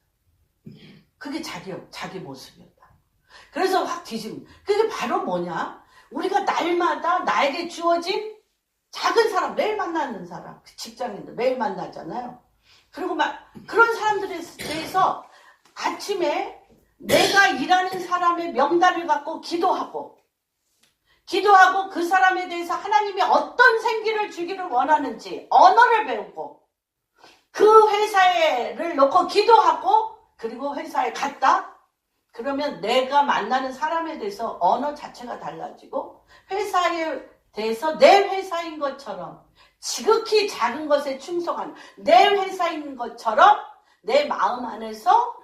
그게 자기 모습이었다. 그래서 확 뒤집은. 그게 바로 뭐냐? 우리가 날마다 나에게 주어진 작은 사람, 매일 만나는 사람, 직장인들 매일 만나잖아요. 그리고 막 그런 사람들에 대해서 아침에 내가 일하는 사람의 명단을 갖고 기도하고 그 사람에 대해서 하나님이 어떤 생기를 주기를 원하는지 언어를 배우고 그 회사를 놓고 기도하고 그리고 회사에 갔다. 그러면 내가 만나는 사람에 대해서 언어 자체가 달라지고 회사에 대해서 내 회사인 것처럼 지극히 작은 것에 충성한 내 회사인 것처럼 내 마음 안에서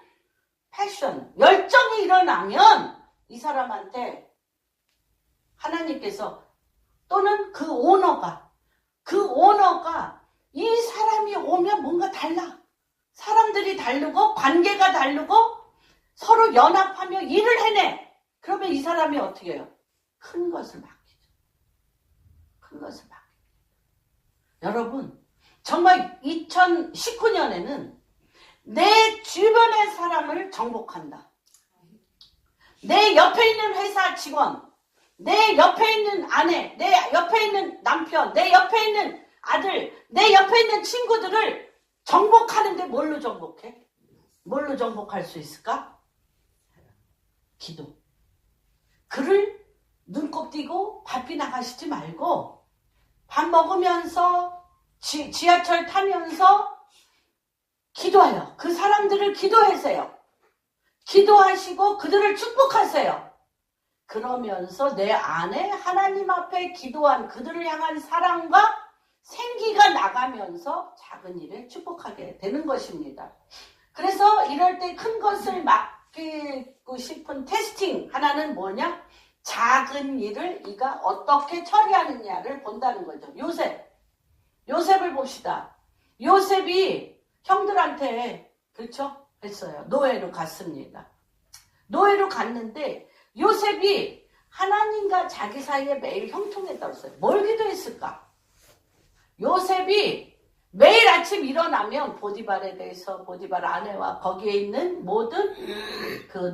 패션, 열정이 일어나면 이 사람한테 하나님께서 또는 그 오너가 이 사람이 오면 뭔가 달라. 사람들이 다르고 관계가 다르고 서로 연합하며 일을 해내. 그러면 이 사람이 어떻게 해요? 큰 것을 맡기죠. 큰 것을 맡깁니다. 여러분 정말 2019년에는 내 주변의 사람을 정복한다. 내 옆에 있는 회사 직원, 내 옆에 있는 아내, 내 옆에 있는 남편, 내 옆에 있는 아들, 내 옆에 있는 친구들을 정복하는데 뭘로 정복해? 뭘로 정복할 수 있을까? 기도. 그를 눈곱 띄고 바삐 나가시지 말고 밥 먹으면서 지하철 타면서 기도해요. 그 사람들을 기도하세요. 기도하시고 그들을 축복하세요. 그러면서 내 안에 하나님 앞에 기도한 그들을 향한 사랑과 생기가 나가면서 작은 일을 축복하게 되는 것입니다. 그래서 이럴 때 큰 것을 맡기고 싶은 테스팅 하나는 뭐냐? 작은 일을 이가 어떻게 처리하느냐를 본다는 거죠. 요셉을 봅시다. 요셉이 형들한테 그렇죠? 했어요. 노예로 갔습니다. 노예로 갔는데 요셉이 하나님과 자기 사이에 매일 형통했다고 했어요. 뭘 기도했을까? 요셉이 매일 아침 일어나면 보디발에 대해서 보디발 아내와 거기에 있는 모든 그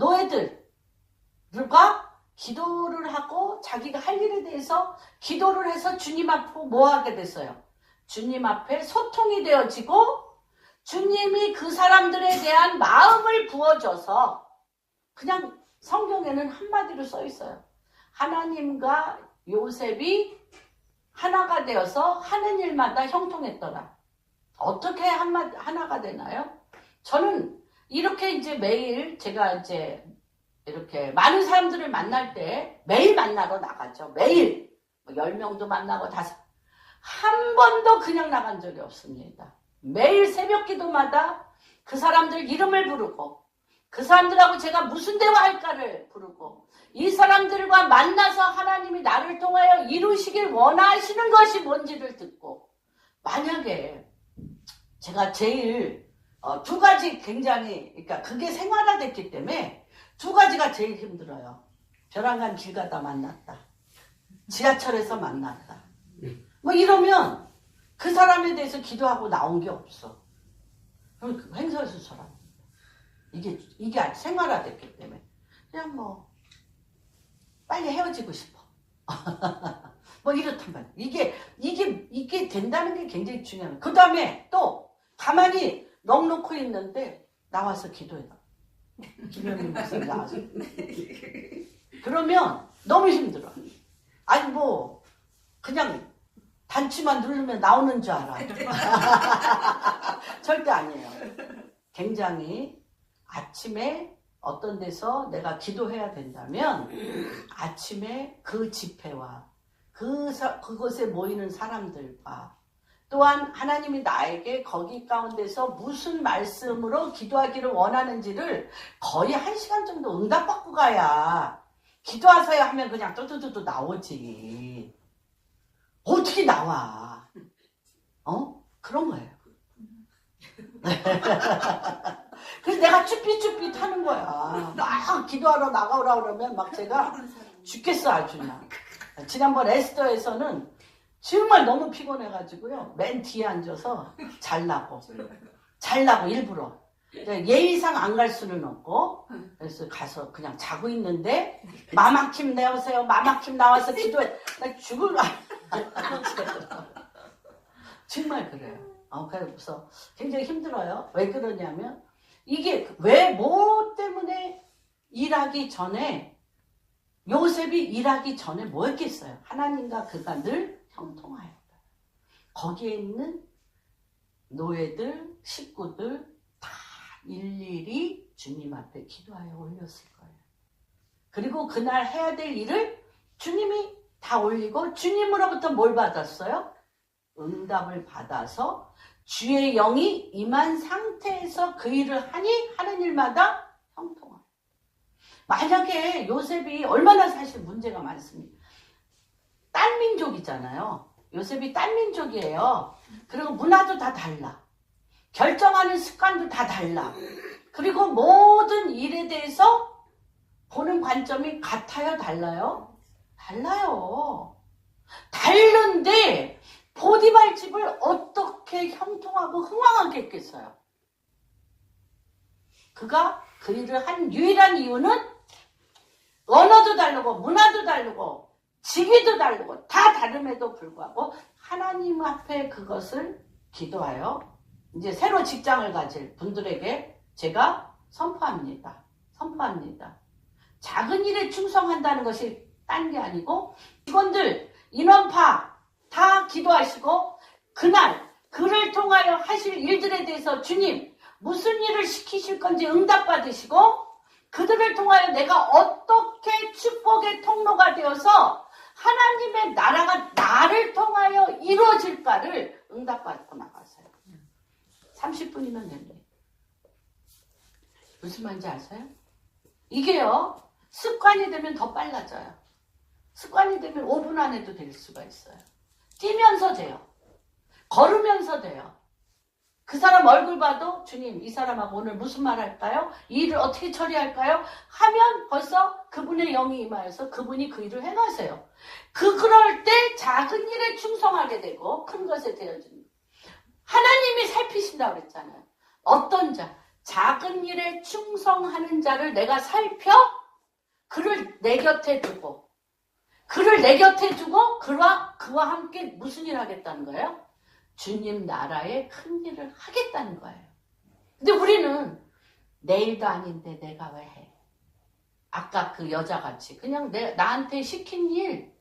노예들과 기도를 하고 자기가 할 일에 대해서 기도를 해서 주님 앞에 뭐 하게 됐어요? 주님 앞에 소통이 되어지고 주님이 그 사람들에 대한 마음을 부어줘서 그냥 성경에는 한마디로 써 있어요. 하나님과 요셉이 하나가 되어서 하는 일마다 형통했더라. 어떻게 하나가 되나요? 저는 이렇게 이제 매일 제가 이제 이렇게 많은 사람들을 만날 때 매일 만나러 나가죠. 매일 10명도 만나고 한 번도 그냥 나간 적이 없습니다. 매일 새벽 기도마다 그 사람들 이름을 부르고 그 사람들하고 제가 무슨 대화할까를 부르고 이 사람들과 만나서 하나님이 나를 통하여 이루시길 원하시는 것이 뭔지를 듣고 만약에 제가 제일 두 가지 굉장히 그러니까 그게 생활화됐기 때문에 두 가지가 제일 힘들어요. 벼랑간 길 가다 만났다. 지하철에서 만났다. 뭐 이러면 그 사람에 대해서 기도하고 나온 게 없어. 그럼 횡설수설합니다. 이게 생활화됐기 때문에 그냥 뭐 빨리 헤어지고 싶어. 뭐 이렇단 말이야. 이게 된다는 게 굉장히 중요해요. 그 다음에 또 가만히 넋 놓고 있는데 나와서 기도해라. 김현민 목사님 나와서. 그러면 너무 힘들어. 아니 뭐 그냥 단추만 누르면 나오는 줄 알아. 절대 아니에요. 굉장히 아침에 어떤 데서 내가 기도해야 된다면 아침에 그 집회와 그곳에 모이는 사람들과 또한 하나님이 나에게 거기 가운데서 무슨 말씀으로 기도하기를 원하는지를 거의 1시간 정도 응답받고 가야 기도하세요 하면 그냥 뚜뚜뚜뚜 나오지. 어떻게 나와? 그런 거예요. 그래서 내가 쭈삣쭈삣 하는 거야. 막 기도하러 나가오라 그러면 막 제가 죽겠어 아주 그냥. 지난번 에스더에서는 정말 너무 피곤해가지고요. 맨 뒤에 앉아서 잘라고 일부러. 예의상 안 갈 수는 없고 그래서 가서 그냥 자고 있는데 마마킴 내오세요. 마마킴 나와서 기도해. 나 죽을 정말 그래요. 그래서 굉장히 힘들어요. 왜 그러냐면 이게 뭐 때문에 일하기 전에 요셉이 일하기 전에 뭐 했겠어요? 하나님과 그가 늘 형통하였다. 거기에 있는 노예들, 식구들 다 일일이 주님 앞에 기도하여 올렸을 거예요. 그리고 그날 해야 될 일을 주님이 다 올리고 주님으로부터 뭘 받았어요? 응답을 받아서 주의 영이 임한 상태에서 그 일을 하니 하는 일마다 형통합니다. 만약에 요셉이 얼마나 사실 문제가 많습니다. 딴 민족이잖아요. 요셉이 딴 민족이에요. 그리고 문화도 다 달라. 결정하는 습관도 다 달라. 그리고 모든 일에 대해서 보는 관점이 같아요? 달라요? 달라요. 다른데 보디발 집을 어떻게 형통하고 흥왕하게 했겠어요? 그가 그 일을 한 유일한 이유는 언어도 다르고 문화도 다르고 직위도 다르고 다 다름에도 불구하고 하나님 앞에 그것을 기도하여 이제 새로 직장을 가질 분들에게 제가 선포합니다. 작은 일에 충성한다는 것이 딴 게 아니고 직원들 인원파 다 기도하시고 그날 그를 통하여 하실 일들에 대해서 주님 무슨 일을 시키실 건지 응답받으시고 그들을 통하여 내가 어떻게 축복의 통로가 되어서 하나님의 나라가 나를 통하여 이루어질까를 응답받고 나가세요. 30분이면 된대. 무슨 말인지 아세요? 이게요. 습관이 되면 더 빨라져요. 습관이 되면 5분 안에도 될 수가 있어요. 뛰면서 돼요. 걸으면서 돼요. 그 사람 얼굴 봐도 주님 이 사람하고 오늘 무슨 말 할까요? 이 일을 어떻게 처리할까요? 하면 벌써 그분의 영이 임하여서 그분이 그 일을 행하세요. 그럴 때 작은 일에 충성하게 되고 큰 것에 되어집니다. 하나님이 살피신다고 그랬잖아요. 어떤 자? 작은 일에 충성하는 자를 내가 살펴 그를 내 곁에 두고 그와 함께 무슨 일 하겠다는 거예요? 주님 나라의 큰 일을 하겠다는 거예요. 근데 우리는 내일도 아닌데 내가 왜 해? 아까 그 여자같이 그냥 나한테 시킨 일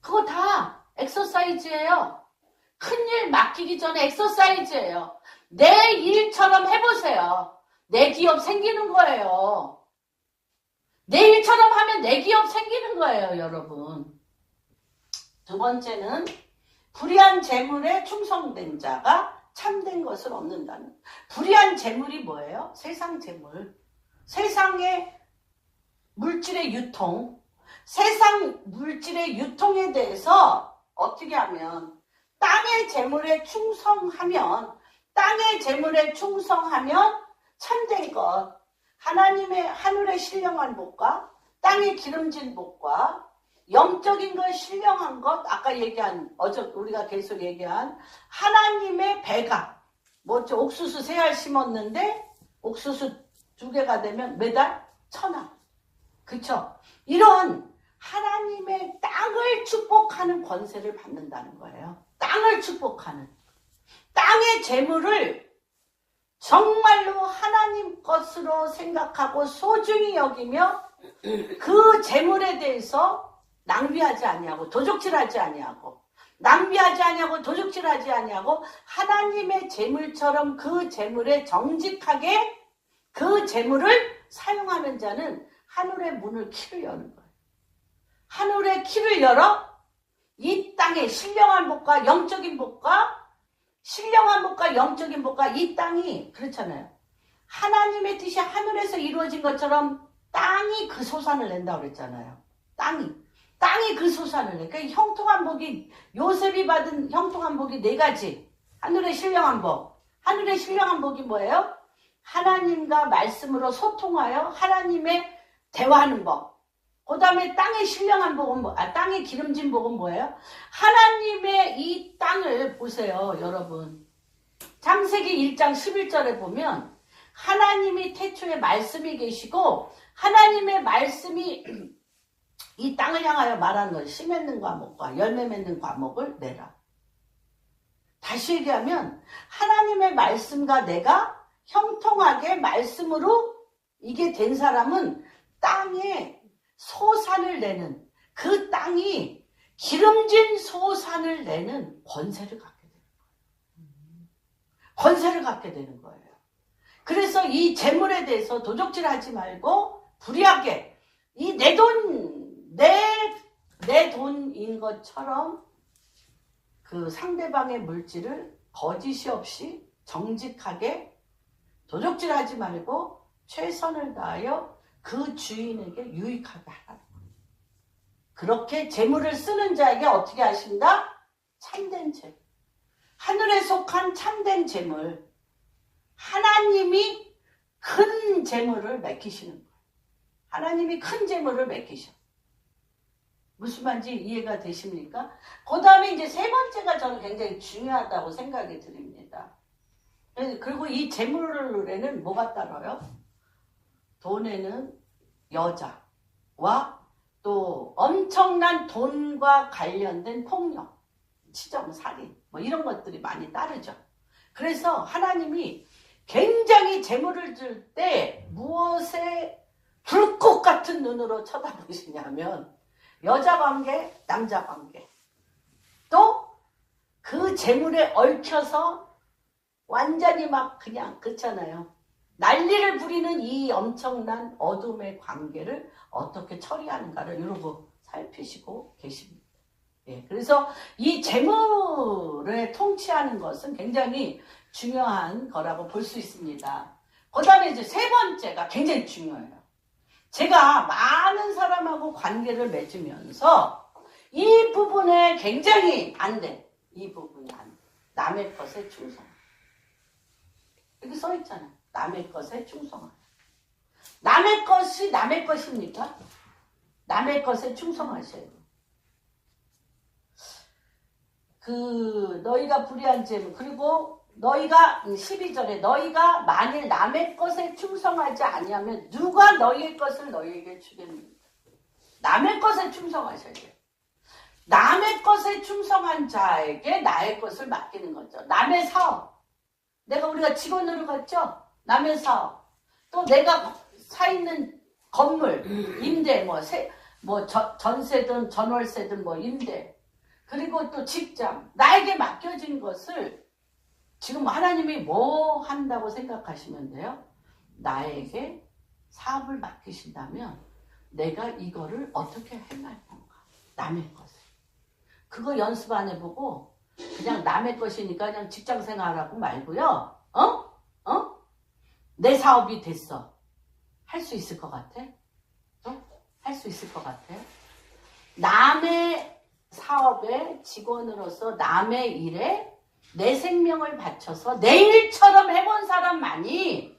그거 다 엑서사이즈예요. 큰 일 맡기기 전에 엑서사이즈예요. 내 일처럼 해보세요. 내 기업 생기는 거예요. 내 일처럼 하면 내 기업 생기는 거예요, 여러분. 두 번째는 불의한 재물에 충성된 자가 참된 것을 얻는다는. 불의한 재물이 뭐예요? 세상 재물. 세상의 물질의 유통. 세상 물질의 유통에 대해서 어떻게 하면 땅의 재물에 충성하면 참된 것. 하나님의 하늘의 신령한 복과 땅의 기름진 복과 영적인 것, 신령한 것, 아까 우리가 계속 얘기한 하나님의 배가, 옥수수 3알 심었는데, 옥수수 2개가 되면 매달 1,000알. 그쵸? 이런 하나님의 땅을 축복하는 권세를 받는다는 거예요. 땅을 축복하는. 땅의 재물을 정말로 하나님 것으로 생각하고 소중히 여기며 그 재물에 대해서 낭비하지 아니하고 도적질하지 아니하고 하나님의 재물처럼 그 재물에 정직하게 그 재물을 사용하는 자는 하늘의 문을 키를 여는 거예요. 하늘의 키를 열어 이 땅에 신령한 복과 영적인 복과 이 땅이 그렇잖아요. 하나님의 뜻이 하늘에서 이루어진 것처럼 땅이 그 소산을 낸다고 그랬잖아요. 땅이 그 소산을 내. 그러니까 형통한 복이 요셉이 받은 형통한 복이 4가지. 하늘의 신령한 복이 뭐예요? 하나님과 말씀으로 소통하여 하나님의 대화하는 법. 그 다음에 땅의 신령한 복은 땅의 기름진 복은 뭐예요? 하나님의 이 땅을 보세요, 여러분. 창세기 1장 11절에 보면 하나님이 태초에 말씀이 계시고 하나님의 말씀이 이 땅을 향하여 말하는 것을 씨 맺는 과목과 열매 맺는 과목을 내라. 다시 얘기하면 하나님의 말씀과 내가 형통하게 말씀으로 이게 된 사람은 땅에 소산을 내는 그 땅이 기름진 소산을 내는 권세를 갖게 되는 거예요. 그래서 이 재물에 대해서 도적질하지 말고 불의하게 이 내 돈인 것처럼 그 상대방의 물질을 거짓이 없이 정직하게 도적질하지 말고 최선을 다하여 그 주인에게 유익하게 하라는 거예요. 그렇게 재물을 쓰는 자에게 어떻게 하신다? 참된 재물. 하늘에 속한 참된 재물. 하나님이 큰 재물을 맡기시는 거예요. 하나님이 큰 재물을 맡기셔. 무슨 말인지 이해가 되십니까? 그 다음에 이제 3번째가 저는 굉장히 중요하다고 생각이 듭니다. 그리고 이 재물에는 뭐가 따라요? 돈에는 여자와 또 엄청난 돈과 관련된 폭력, 치정, 살인 뭐 이런 것들이 많이 따르죠. 그래서 하나님이 굉장히 재물을 줄 때 무엇에 불꽃 같은 눈으로 쳐다보시냐면 여자 관계, 남자 관계, 또 그 재물에 얽혀서 완전히 막 그냥 그렇잖아요. 난리를 부리는 이 엄청난 어둠의 관계를 어떻게 처리하는가를 이러고 살피시고 계십니다. 예, 그래서 이 재물을 통치하는 것은 굉장히 중요한 거라고 볼 수 있습니다. 그 다음에 이제 세 번째가 굉장히 중요해요. 제가 많은 사람하고 관계를 맺으면서 이 부분에 굉장히 안 돼. 이 부분이 안 돼. 남의 것에 충성. 이렇게 써 있잖아요. 남의 것에 충성하라. 남의 것이 남의 것입니까? 남의 것에 충성하셔야 돼요. 너희가 불의한 재물, 그리고 너희가 12절에 너희가 만일 남의 것에 충성하지 아니하면 누가 너희의 것을 너희에게 주겠느냐. 남의 것에 충성하셔야 돼요. 남의 것에 충성한 자에게 나의 것을 맡기는 거죠. 남의 사업, 우리가 직원으로 갔죠. 남의 사업, 또 내가 사 있는 건물 임대, 전세든 전월세든 임대, 그리고 또 직장, 나에게 맡겨진 것을 지금 하나님이 뭐 한다고 생각하시면 돼요? 나에게 사업을 맡기신다면 내가 이거를 어떻게 행할 건가? 남의 것을. 그거 연습 안 해보고 그냥 남의 것이니까 그냥 직장 생활하고 말고요. 내 사업이 됐어. 할 수 있을 것 같아? 할 수 있을 것 같아? 남의 사업의 직원으로서 남의 일에 내 생명을 바쳐서 내 일처럼 해본 사람만이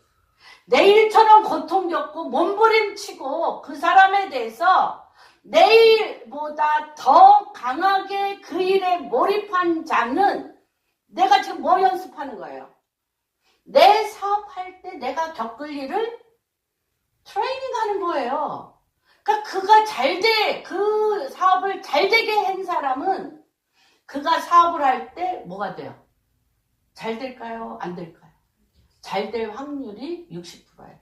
내 일처럼 고통 겪고 몸부림치고 그 사람에 대해서 내 일보다 더 강하게 그 일에 몰입한 자는 내가 지금 뭐 연습하는 거예요? 내 사업할 때 내가 겪을 일을 트레이닝하는 거예요. 그러니까 그 사업을 잘 되게 한 사람은 그가 사업을 할 때 뭐가 돼요? 잘 될까요? 안 될까요? 잘 될 확률이 60%예요.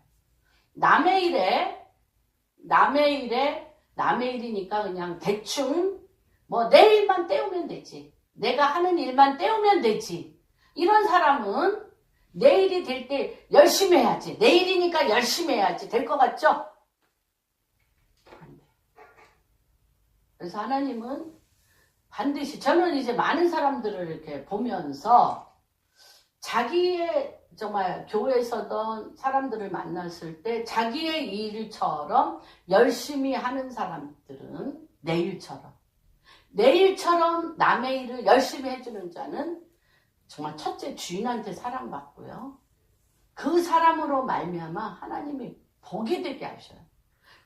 남의 일이니까 그냥 대충 내 일만 때우면 되지. 내가 하는 일만 때우면 되지. 이런 사람은 내 일이 될 때 열심히 해야지. 내 일이니까 열심히 해야지. 될 것 같죠? 안 돼. 그래서 하나님은 반드시, 저는 이제 많은 사람들을 이렇게 보면서 자기의 정말 교회에서던 사람들을 만났을 때 자기의 일처럼 열심히 하는 사람들은 내 일처럼 남의 일을 열심히 해주는 자는 정말 첫째 주인한테 사랑받고요. 그 사람으로 말미암아 하나님이 복이 되게 하셔요.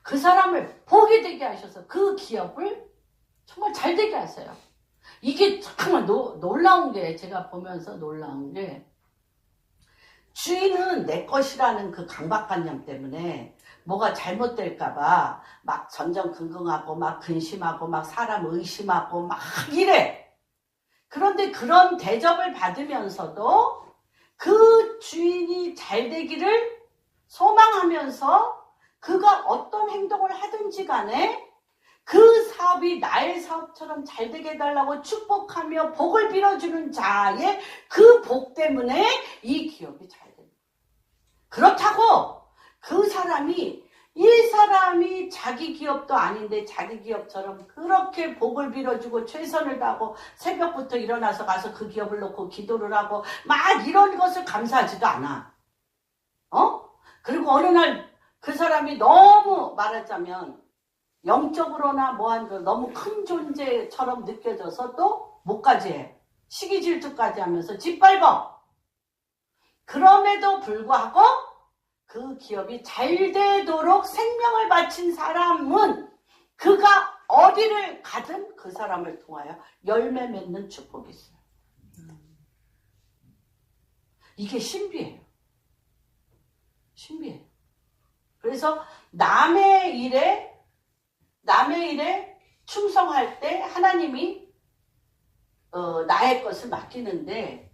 그 사람을 복이 되게 하셔서 그 기업을 정말 잘 되게 하세요. 이게 정말 놀라운 게, 제가 보면서 놀라운 게, 주인은 내 것이라는 그 강박관념 때문에 뭐가 잘못될까봐 막 전전긍긍하고 막 근심하고 막 사람 의심하고 막 이래. 그런데 그런 대접을 받으면서도 그 주인이 잘 되기를 소망하면서 그가 어떤 행동을 하든지 간에 그 사업이 나의 사업처럼 잘 되게 해달라고 축복하며 복을 빌어주는 자의 그 복 때문에 이 기업이 잘 됩니다. 그렇다고 이 사람이 자기 기업도 아닌데 자기 기업처럼 그렇게 복을 빌어주고 최선을 다하고 새벽부터 일어나서 가서 그 기업을 놓고 기도를 하고 막 이런 것을 감사하지도 않아. 그리고 어느 날 그 사람이 너무 말하자면 영적으로나 너무 큰 존재처럼 느껴져서 또 뭐까지 해? 시기질투까지 하면서 짓밟아. 그럼에도 불구하고 그 기업이 잘 되도록 생명을 바친 사람은 그가 어디를 가든 그 사람을 통하여 열매 맺는 축복이 있어요. 이게 신비해요. 신비해요. 그래서 남의 일에 충성할 때 하나님이 나의 것을 맡기는데,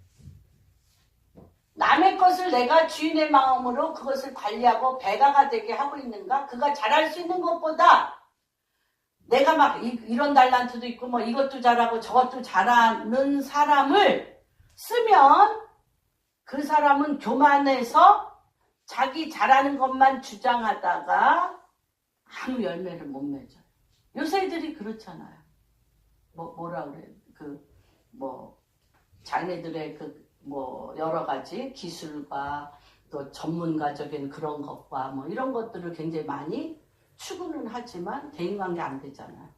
남의 것을 내가 주인의 마음으로 그것을 관리하고 배가가 되게 하고 있는가? 그가 잘할 수 있는 것보다 내가 막 이런 달란트도 있고 뭐 이것도 잘하고 저것도 잘하는 사람을 쓰면 그 사람은 교만해서 자기 잘하는 것만 주장하다가 아무 열매를 못 맺어요. 요새 애들이 그렇잖아요. 뭐라 그래? 자기네들의 여러 가지 기술과 또 전문가적인 그런 것과 뭐 이런 것들을 굉장히 많이 추구는 하지만 대인관계 안 되잖아요.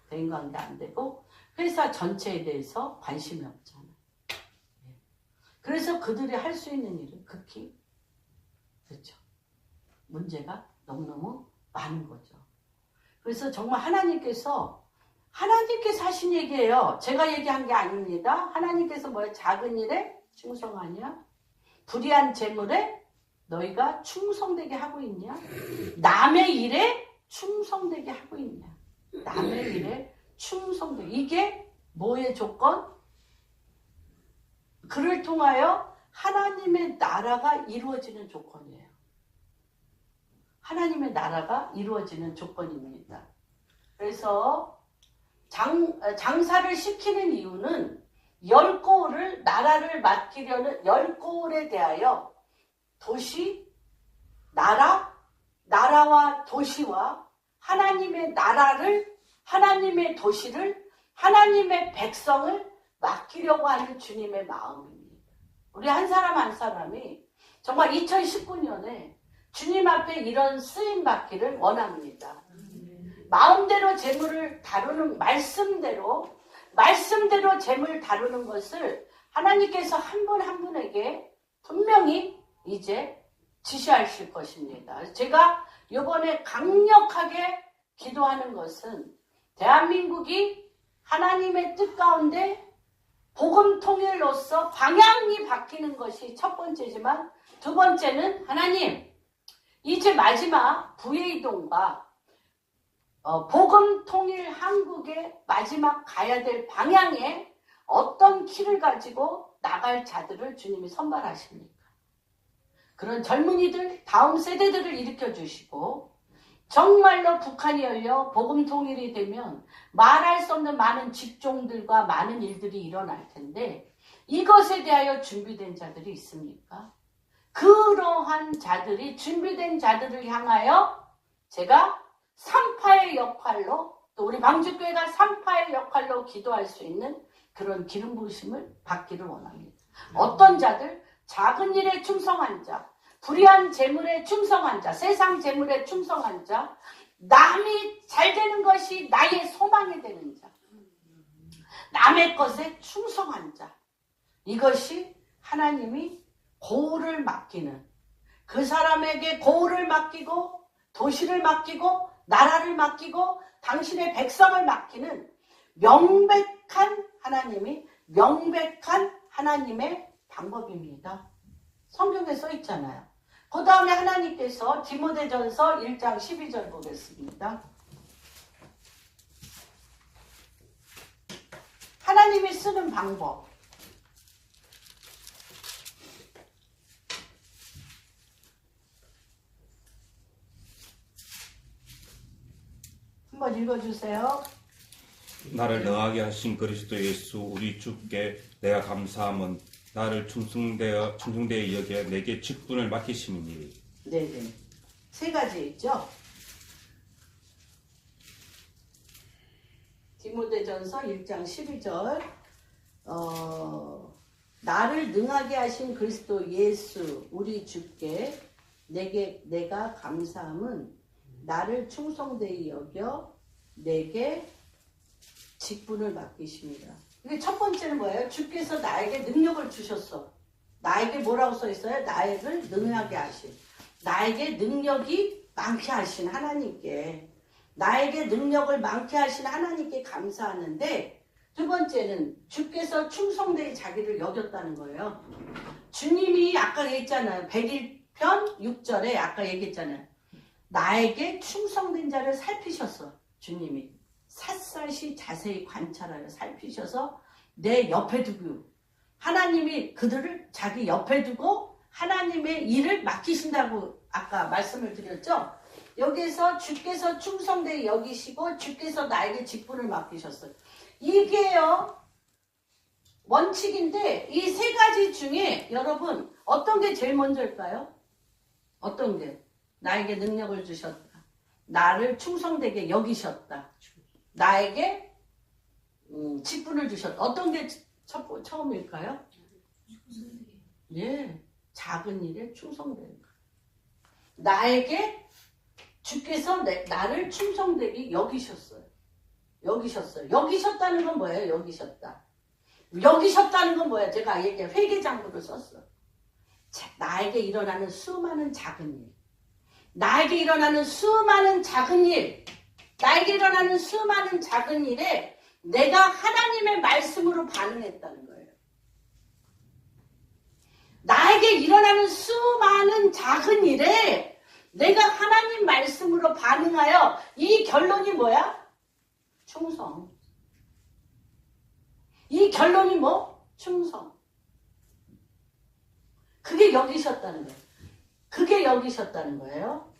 대인관계 안 되고 회사 전체에 대해서 관심이 없잖아요. 그래서 그들이 할 수 있는 일은 극히 그렇죠. 문제가 너무너무 많은 거죠. 그래서 정말 하나님께서 하신 얘기예요. 제가 얘기한 게 아닙니다. 하나님께서 뭐예요? 작은 일에 충성하냐? 불의한 재물에 너희가 충성되게 하고 있냐? 남의 일에 충성되게 하고 있냐? 남의 일에 충성되게. 이게 뭐의 조건? 그를 통하여 하나님의 나라가 이루어지는 조건이에요. 하나님의 나라가 이루어지는 조건입니다. 그래서 장사를 시키는 이유는 나라를 맡기려는 10고을에 대하여 나라와 도시와 하나님의 나라를, 하나님의 도시를, 하나님의 백성을 맡기려고 하는 주님의 마음입니다. 우리 한 사람 한 사람이 정말 2019년에 주님 앞에 이런 쓰임 받기를 원합니다. 마음대로 재물을 다루는 말씀대로 재물 다루는 것을 하나님께서 한 분 한 분에게 분명히 이제 지시하실 것입니다. 제가 이번에 강력하게 기도하는 것은 대한민국이 하나님의 뜻 가운데 복음 통일로서 방향이 바뀌는 것이 첫 번째지만, 두 번째는 하나님 이제 마지막 부의이동과 복음 통일 한국의 마지막 가야 될 방향에 어떤 키를 가지고 나갈 자들을 주님이 선발하십니까? 그런 젊은이들, 다음 세대들을 일으켜주시고, 정말로 북한이 열려 복음 통일이 되면 말할 수 없는 많은 직종들과 많은 일들이 일어날 텐데, 이것에 대하여 준비된 자들이 있습니까? 그러한 자들이, 준비된 자들을 향하여 제가 3파의 역할로, 또 우리 방주교회가 3파의 역할로 기도할 수 있는 그런 기름 부으심을 받기를 원합니다. 어떤 자들? 작은 일에 충성한 자, 불의한 재물에 충성한 자, 세상 재물에 충성한 자, 남이 잘 되는 것이 나의 소망이 되는 자, 남의 것에 충성한 자, 이것이 하나님이 고을을 맡기는, 그 사람에게 고을을 맡기고 도시를 맡기고 나라를 맡기고 당신의 백성을 맡기는 명백한 하나님의 방법입니다. 성경에 써 있잖아요. 그 다음에 하나님께서 디모데전서 1장 12절 보겠습니다. 하나님이 쓰는 방법. 한번 읽어주세요. 나를 능하게 하신 그리스도 예수 우리 주께 내가 감사함은 나를 충성되어 여겨 내게 직분을 맡기심이니. 네네. 세 가지 있죠. 디모데전서 1장 12절. 나를 능하게 하신 그리스도 예수 우리 주께 내가 감사함은 나를 충성되이 여겨 내게 직분을 맡기십니다. 이게 첫 번째는 뭐예요? 주께서 나에게 능력을 주셨어. 나에게 뭐라고 써 있어요? 나를 능하게 하신, 나에게 능력이 많게 하신 하나님께, 나에게 능력을 많게 하신 하나님께 감사하는데, 두 번째는 주께서 충성되이 자기를 여겼다는 거예요. 주님이 아까 얘기했잖아요. 101편 6절에 아까 얘기했잖아요. 나에게 충성된 자를 살피셨어. 주님이 샅샅이 자세히 관찰하여 살피셔서 내 옆에 두고 하나님이 그들을 자기 옆에 두고 하나님의 일을 맡기신다고 아까 말씀을 드렸죠. 여기서 주께서 충성되이 여기시고 주께서 나에게 직분을 맡기셨어요. 이게요 원칙인데 이 세 가지 중에 여러분 어떤 게 제일 먼저일까요? 어떤 게? 나에게 능력을 주셨다. 나를 충성되게 여기셨다. 나에게 직분을 주셨다. 어떤 게 처음일까요? 예, 작은 일에 충성되는 거. 나에게 주께서 나를 충성되게 여기셨어요. 여기셨다는 건 뭐예요? 여기셨다는 건 뭐예요? 제가 얘기해 회개장부를 썼어. 나에게 일어나는 수많은 작은 일. 나에게 일어나는 수많은 작은 일에 내가 하나님의 말씀으로 반응했다는 거예요. 나에게 일어나는 수많은 작은 일에 내가 하나님 말씀으로 반응하여 이 결론이 뭐야? 충성. 이 결론이 뭐? 충성. 그게 여기셨다는 거예요.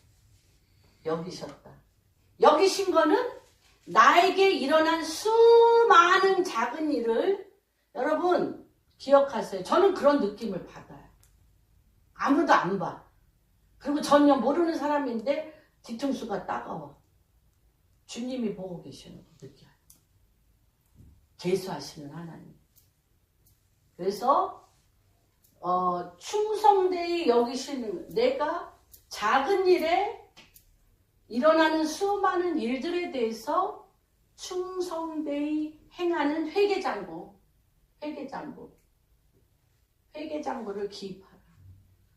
여기셨다. 여기신 거는 나에게 일어난 수많은 작은 일을 여러분 기억하세요. 저는 그런 느낌을 받아요. 아무도 안 봐. 그리고 전혀 모르는 사람인데 뒤통수가 따가워. 주님이 보고 계시는 거 느껴요. 계수하시는 하나님. 그래서 충성되이 여기시는 내가 작은 일에 일어나는 수많은 일들에 대해서 충성되이 행하는 회개장부를 기입하라.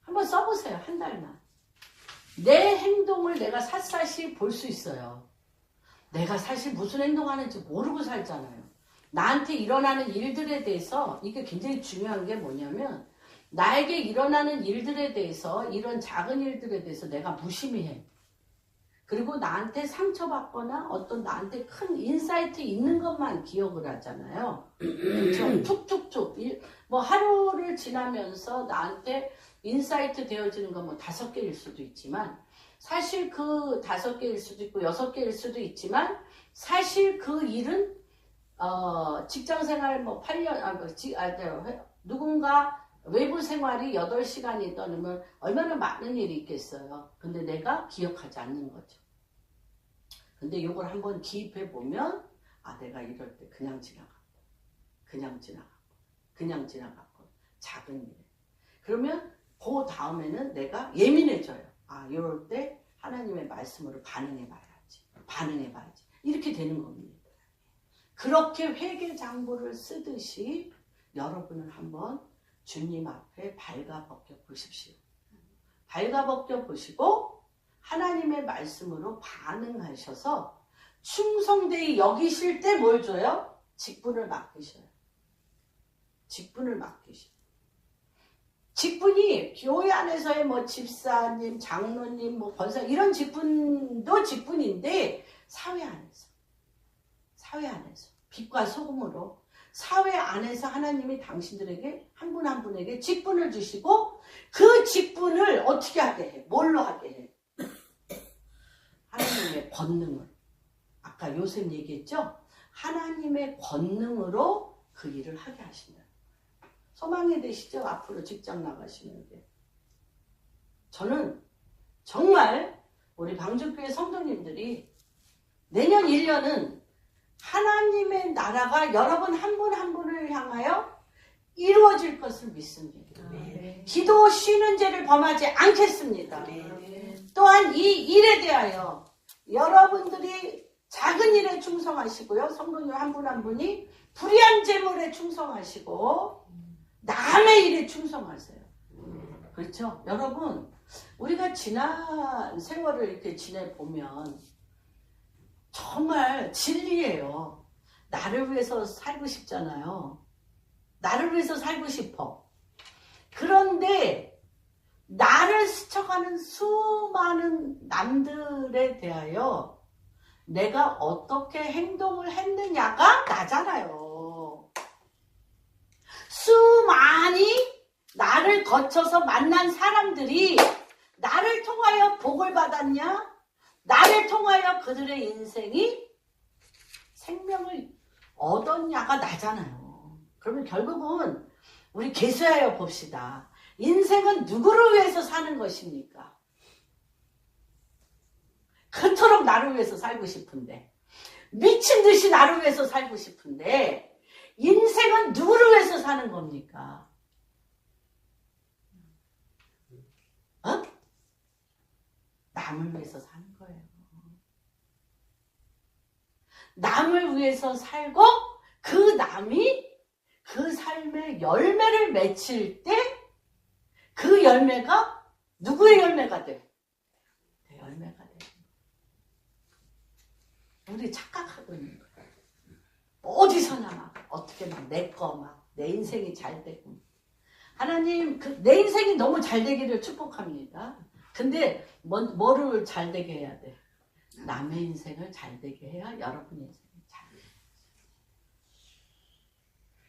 한번 써보세요. 한 달만. 내 행동을 내가 샅샅이 볼 수 있어요. 내가 사실 무슨 행동하는지 모르고 살잖아요. 나한테 일어나는 일들에 대해서 이게 굉장히 중요한 게 뭐냐면 나에게 일어나는 일들에 대해서 이런 작은 일들에 대해서 내가 무심히 해. 그리고 나한테 상처받거나 어떤 나한테 큰 인사이트 있는 것만 기억을 하잖아요. 그렇죠? 툭툭툭. 뭐 하루를 지나면서 나한테 인사이트 되어지는 건 뭐 5개일 수도 있지만 사실 그 5개일 수도 있고 6개일 수도 있지만 사실 그 일은 직장생활 뭐 8년 누군가 외부 생활이 8시간이 떠나면 얼마나 많은 일이 있겠어요. 근데 내가 기억하지 않는 거죠. 근데 이걸 한번 기입해 보면 내가 이럴 때 그냥 지나갔고 작은 일. 그러면 그 다음에는 내가 예민해져요. 이럴 때 하나님의 말씀으로 반응해봐야지. 이렇게 되는 겁니다. 그렇게 회개장부를 쓰듯이 여러분은 한번 주님 앞에 발가벗겨 보십시오. 발가벗겨 보시고 하나님의 말씀으로 반응하셔서 충성되이 여기실 때 뭘 줘요? 직분을 맡기셔요. 직분이 교회 안에서의 뭐 집사님, 장로님, 뭐 권사 이런 직분도 직분인데 사회 안에서 빛과 소금으로 사회 안에서 하나님이 당신들에게 한 분 한 분에게 직분을 주시고 그 직분을 어떻게 하게 해? 뭘로 하게 해? 하나님의 권능을. 아까 요셉 얘기했죠? 하나님의 권능으로 그 일을 하게 하신다. 소망이 되시죠? 앞으로 직장 나가시는 게. 저는 정말 우리 방주교회 성도님들이 내년 1년은 하나님의 나라가 여러분 한 분 한 분을 향하여 이루어질 것을 믿습니다. 기도 쉬는 죄를 범하지 않겠습니다. 또한 이 일에 대하여 여러분들이 작은 일에 충성하시고요. 성도님 한 분 한 분이 불의한 재물에 충성하시고 남의 일에 충성하세요. 그렇죠? 여러분 우리가 지난 세월을 이렇게 지내보면 정말 진리예요. 나를 위해서 살고 싶잖아요. 나를 위해서 살고 싶어. 그런데 나를 스쳐가는 수많은 남들에 대하여 내가 어떻게 행동을 했느냐가 나잖아요. 수많이 나를 거쳐서 만난 사람들이 나를 통하여 복을 받았냐? 나를 통하여 그들의 인생이 생명을 얻었냐가 나잖아요. 그러면 결국은 우리 계수하여 봅시다. 인생은 누구를 위해서 사는 것입니까? 그토록 나를 위해서 살고 싶은데, 미친 듯이 나를 위해서 살고 싶은데, 인생은 누구를 위해서 사는 겁니까? 어? 남을 위해서 사는 거예요. 남을 위해서 살고 그 남이 그 삶의 열매를 맺힐 때 그 열매가 누구의 열매가 돼? 내 열매가 돼. 우리 착각하고 있는 거야. 어디서나 막 어떻게 막 내 거 막 내 인생이 잘 되고. 하나님 내 인생이 너무 잘 되기를 축복합니다. 근데 뭐를 잘 되게 해야 돼? 남의 인생을 잘 되게 해야 여러분 인생이 잘 돼.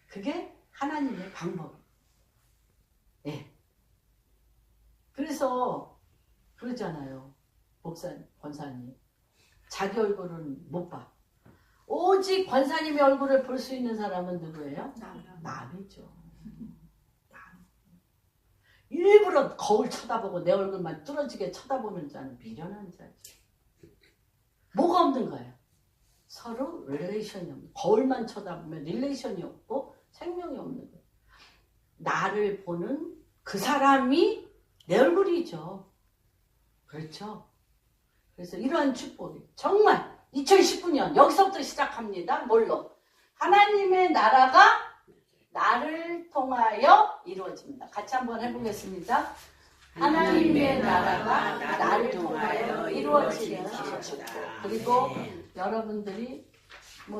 그게 하나님의 방법이에요. 네. 그래서 그러잖아요. 권사님. 자기 얼굴은 못 봐. 오직 권사님의 얼굴을 볼 수 있는 사람은 누구예요? 남이죠. 일부러 거울 쳐다보고 내 얼굴만 뚫어지게 쳐다보는 자는 미련한 자지. 뭐가 없는 거예요? 서로 릴레이션이 없는. 거울만 쳐다보면 릴레이션이 없고 생명이 없는 거예요. 나를 보는 그 사람이 내 얼굴이죠. 그렇죠? 그래서 이러한 축복이 정말 2019년 여기서부터 시작합니다. 뭘로? 하나님의 나라가 나를 통하여 이루어집니다. 같이 한번 해보겠습니다. 하나님의 나라가 나를 통하여 이루어지는 축복. 그리고 여러분들이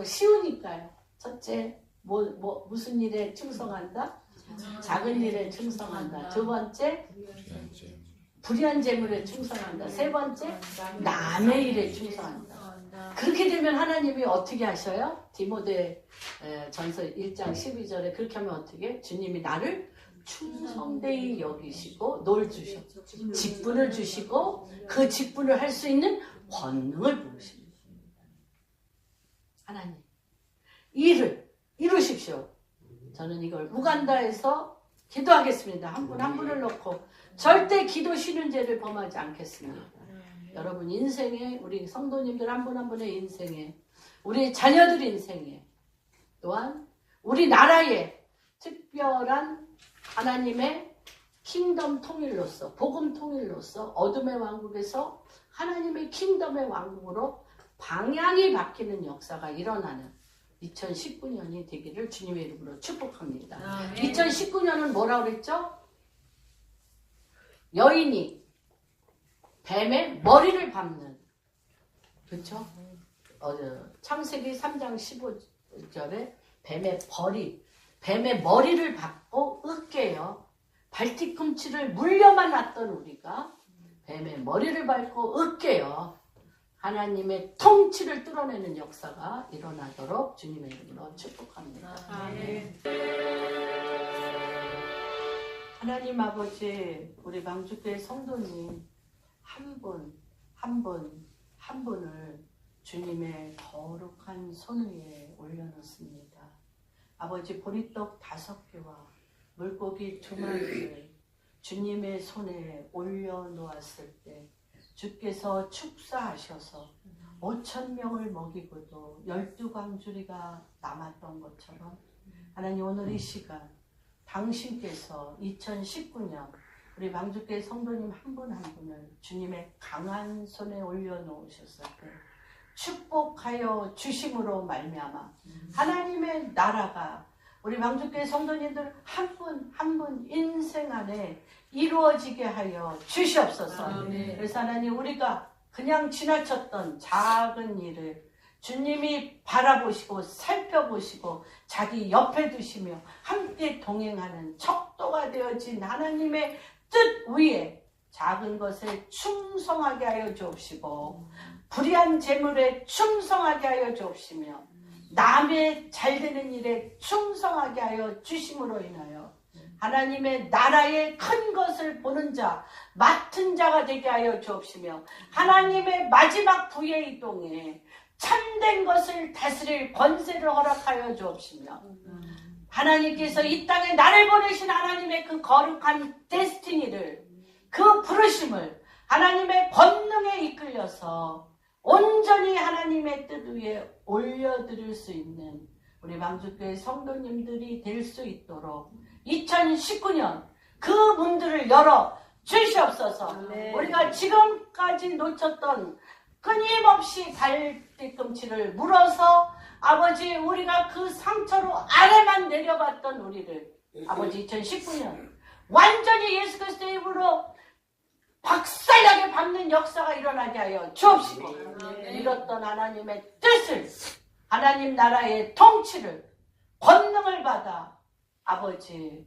쉬우니까요. 첫째, 무슨 일에 충성한다? 작은 일에 충성한다. 두 번째, 불의한 재물에 충성한다. 세 번째, 남의 일에 충성한다. 그렇게 되면 하나님이 어떻게 하셔요? 디모데 전서 1장 12절에 그렇게 하면 어떻게? 주님이 나를 충성되이 여기시고 널 주셔. 직분을 주시고 그 직분을 할 수 있는 권능을 부으십니다. 하나님, 일을 이루십시오. 저는 이걸 우간다에서 기도하겠습니다. 한 분 한 분을 놓고 절대 기도 쉬는 죄를 범하지 않겠습니다. 여러분 인생에 우리 성도님들 한 분 한 분의 인생에 우리 자녀들 인생에 또한 우리 나라의 특별한 하나님의 킹덤 통일로서 복음 통일로서 어둠의 왕국에서 하나님의 킹덤의 왕국으로 방향이 바뀌는 역사가 일어나는 2019년이 되기를 주님의 이름으로 축복합니다. 2019년은 뭐라고 그랬죠? 여인이 뱀의 머리를 밟는, 그렇죠? 창세기 3장 15절에 뱀의 머리를 밟고 으깨요. 발뒤꿈치를 물려만 놨던 우리가 뱀의 머리를 밟고 으깨요. 하나님의 통치를 뚫어내는 역사가 일어나도록 주님의 이름으로 축복합니다. 아멘. 하나님 아버지, 우리 망주교회 성도님 한 분을 주님의 거룩한 손 위에 올려놓습니다. 아버지, 보리떡 5개와 물고기 2마리를 주님의 손에 올려놓았을 때 주께서 축사하셔서 5,000명을 먹이고도 12광주리가 남았던 것처럼 하나님 오늘 이 시간 당신께서 2019년 우리 망주교회 성도님 한 분 한 분을 주님의 강한 손에 올려놓으셨을 때 축복하여 주심으로 말미암아 하나님의 나라가 우리 망주교회 성도님들 한 분 한 분 인생 안에 이루어지게 하여 주시옵소서. 그래서 하나님 우리가 그냥 지나쳤던 작은 일을 주님이 바라보시고 살펴보시고 자기 옆에 두시며 함께 동행하는 척도가 되어진 하나님의 뜻 위에 작은 것에 충성하게 하여 주옵시고 불의한 재물에 충성하게 하여 주옵시며 남의 잘되는 일에 충성하게 하여 주심으로 인하여 하나님의 나라의 큰 것을 보는 자, 맡은 자가 되게 하여 주옵시며 하나님의 마지막 부의 이동에 참된 것을 다스릴 권세를 허락하여 주옵시며 하나님께서 이 땅에 나를 보내신 하나님의 그 거룩한 데스티니를, 그 부르심을 하나님의 권능에 이끌려서 온전히 하나님의 뜻 위에 올려드릴 수 있는 우리 망주교회 성도님들이 될 수 있도록 2019년 그 문들을 열어 주시옵소서. 우리가 지금까지 놓쳤던 끊임없이 발뒤꿈치를 물어서 아버지 우리가 그 상처로 아래만 내려봤던 우리를 아버지 2019년 완전히 예수 그리스도의 이름으로 박살나게 밟는 역사가 일어나게 하여 주옵시고 잃었던 하나님의 뜻을, 하나님 나라의 통치를, 권능을 받아 아버지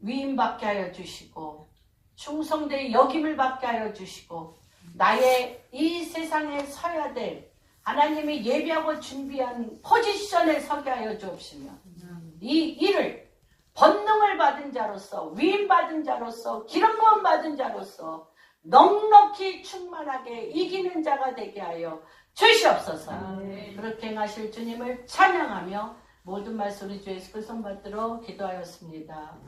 위임받게 하여 주시고 충성되이 여김을 받게 하여 주시고 나의 이 세상에 서야 될 하나님이 예비하고 준비한 포지션에 서게 하여 주옵시며 이 일을 권능을 받은 자로서, 위임받은 자로서, 기름 부음 받은 자로서 넉넉히 충만하게 이기는 자가 되게 하여 주시옵소서. 그렇게 행하실 주님을 찬양하며 모든 말씀 우리 주 예수 그리스도 받들어 기도하였습니다.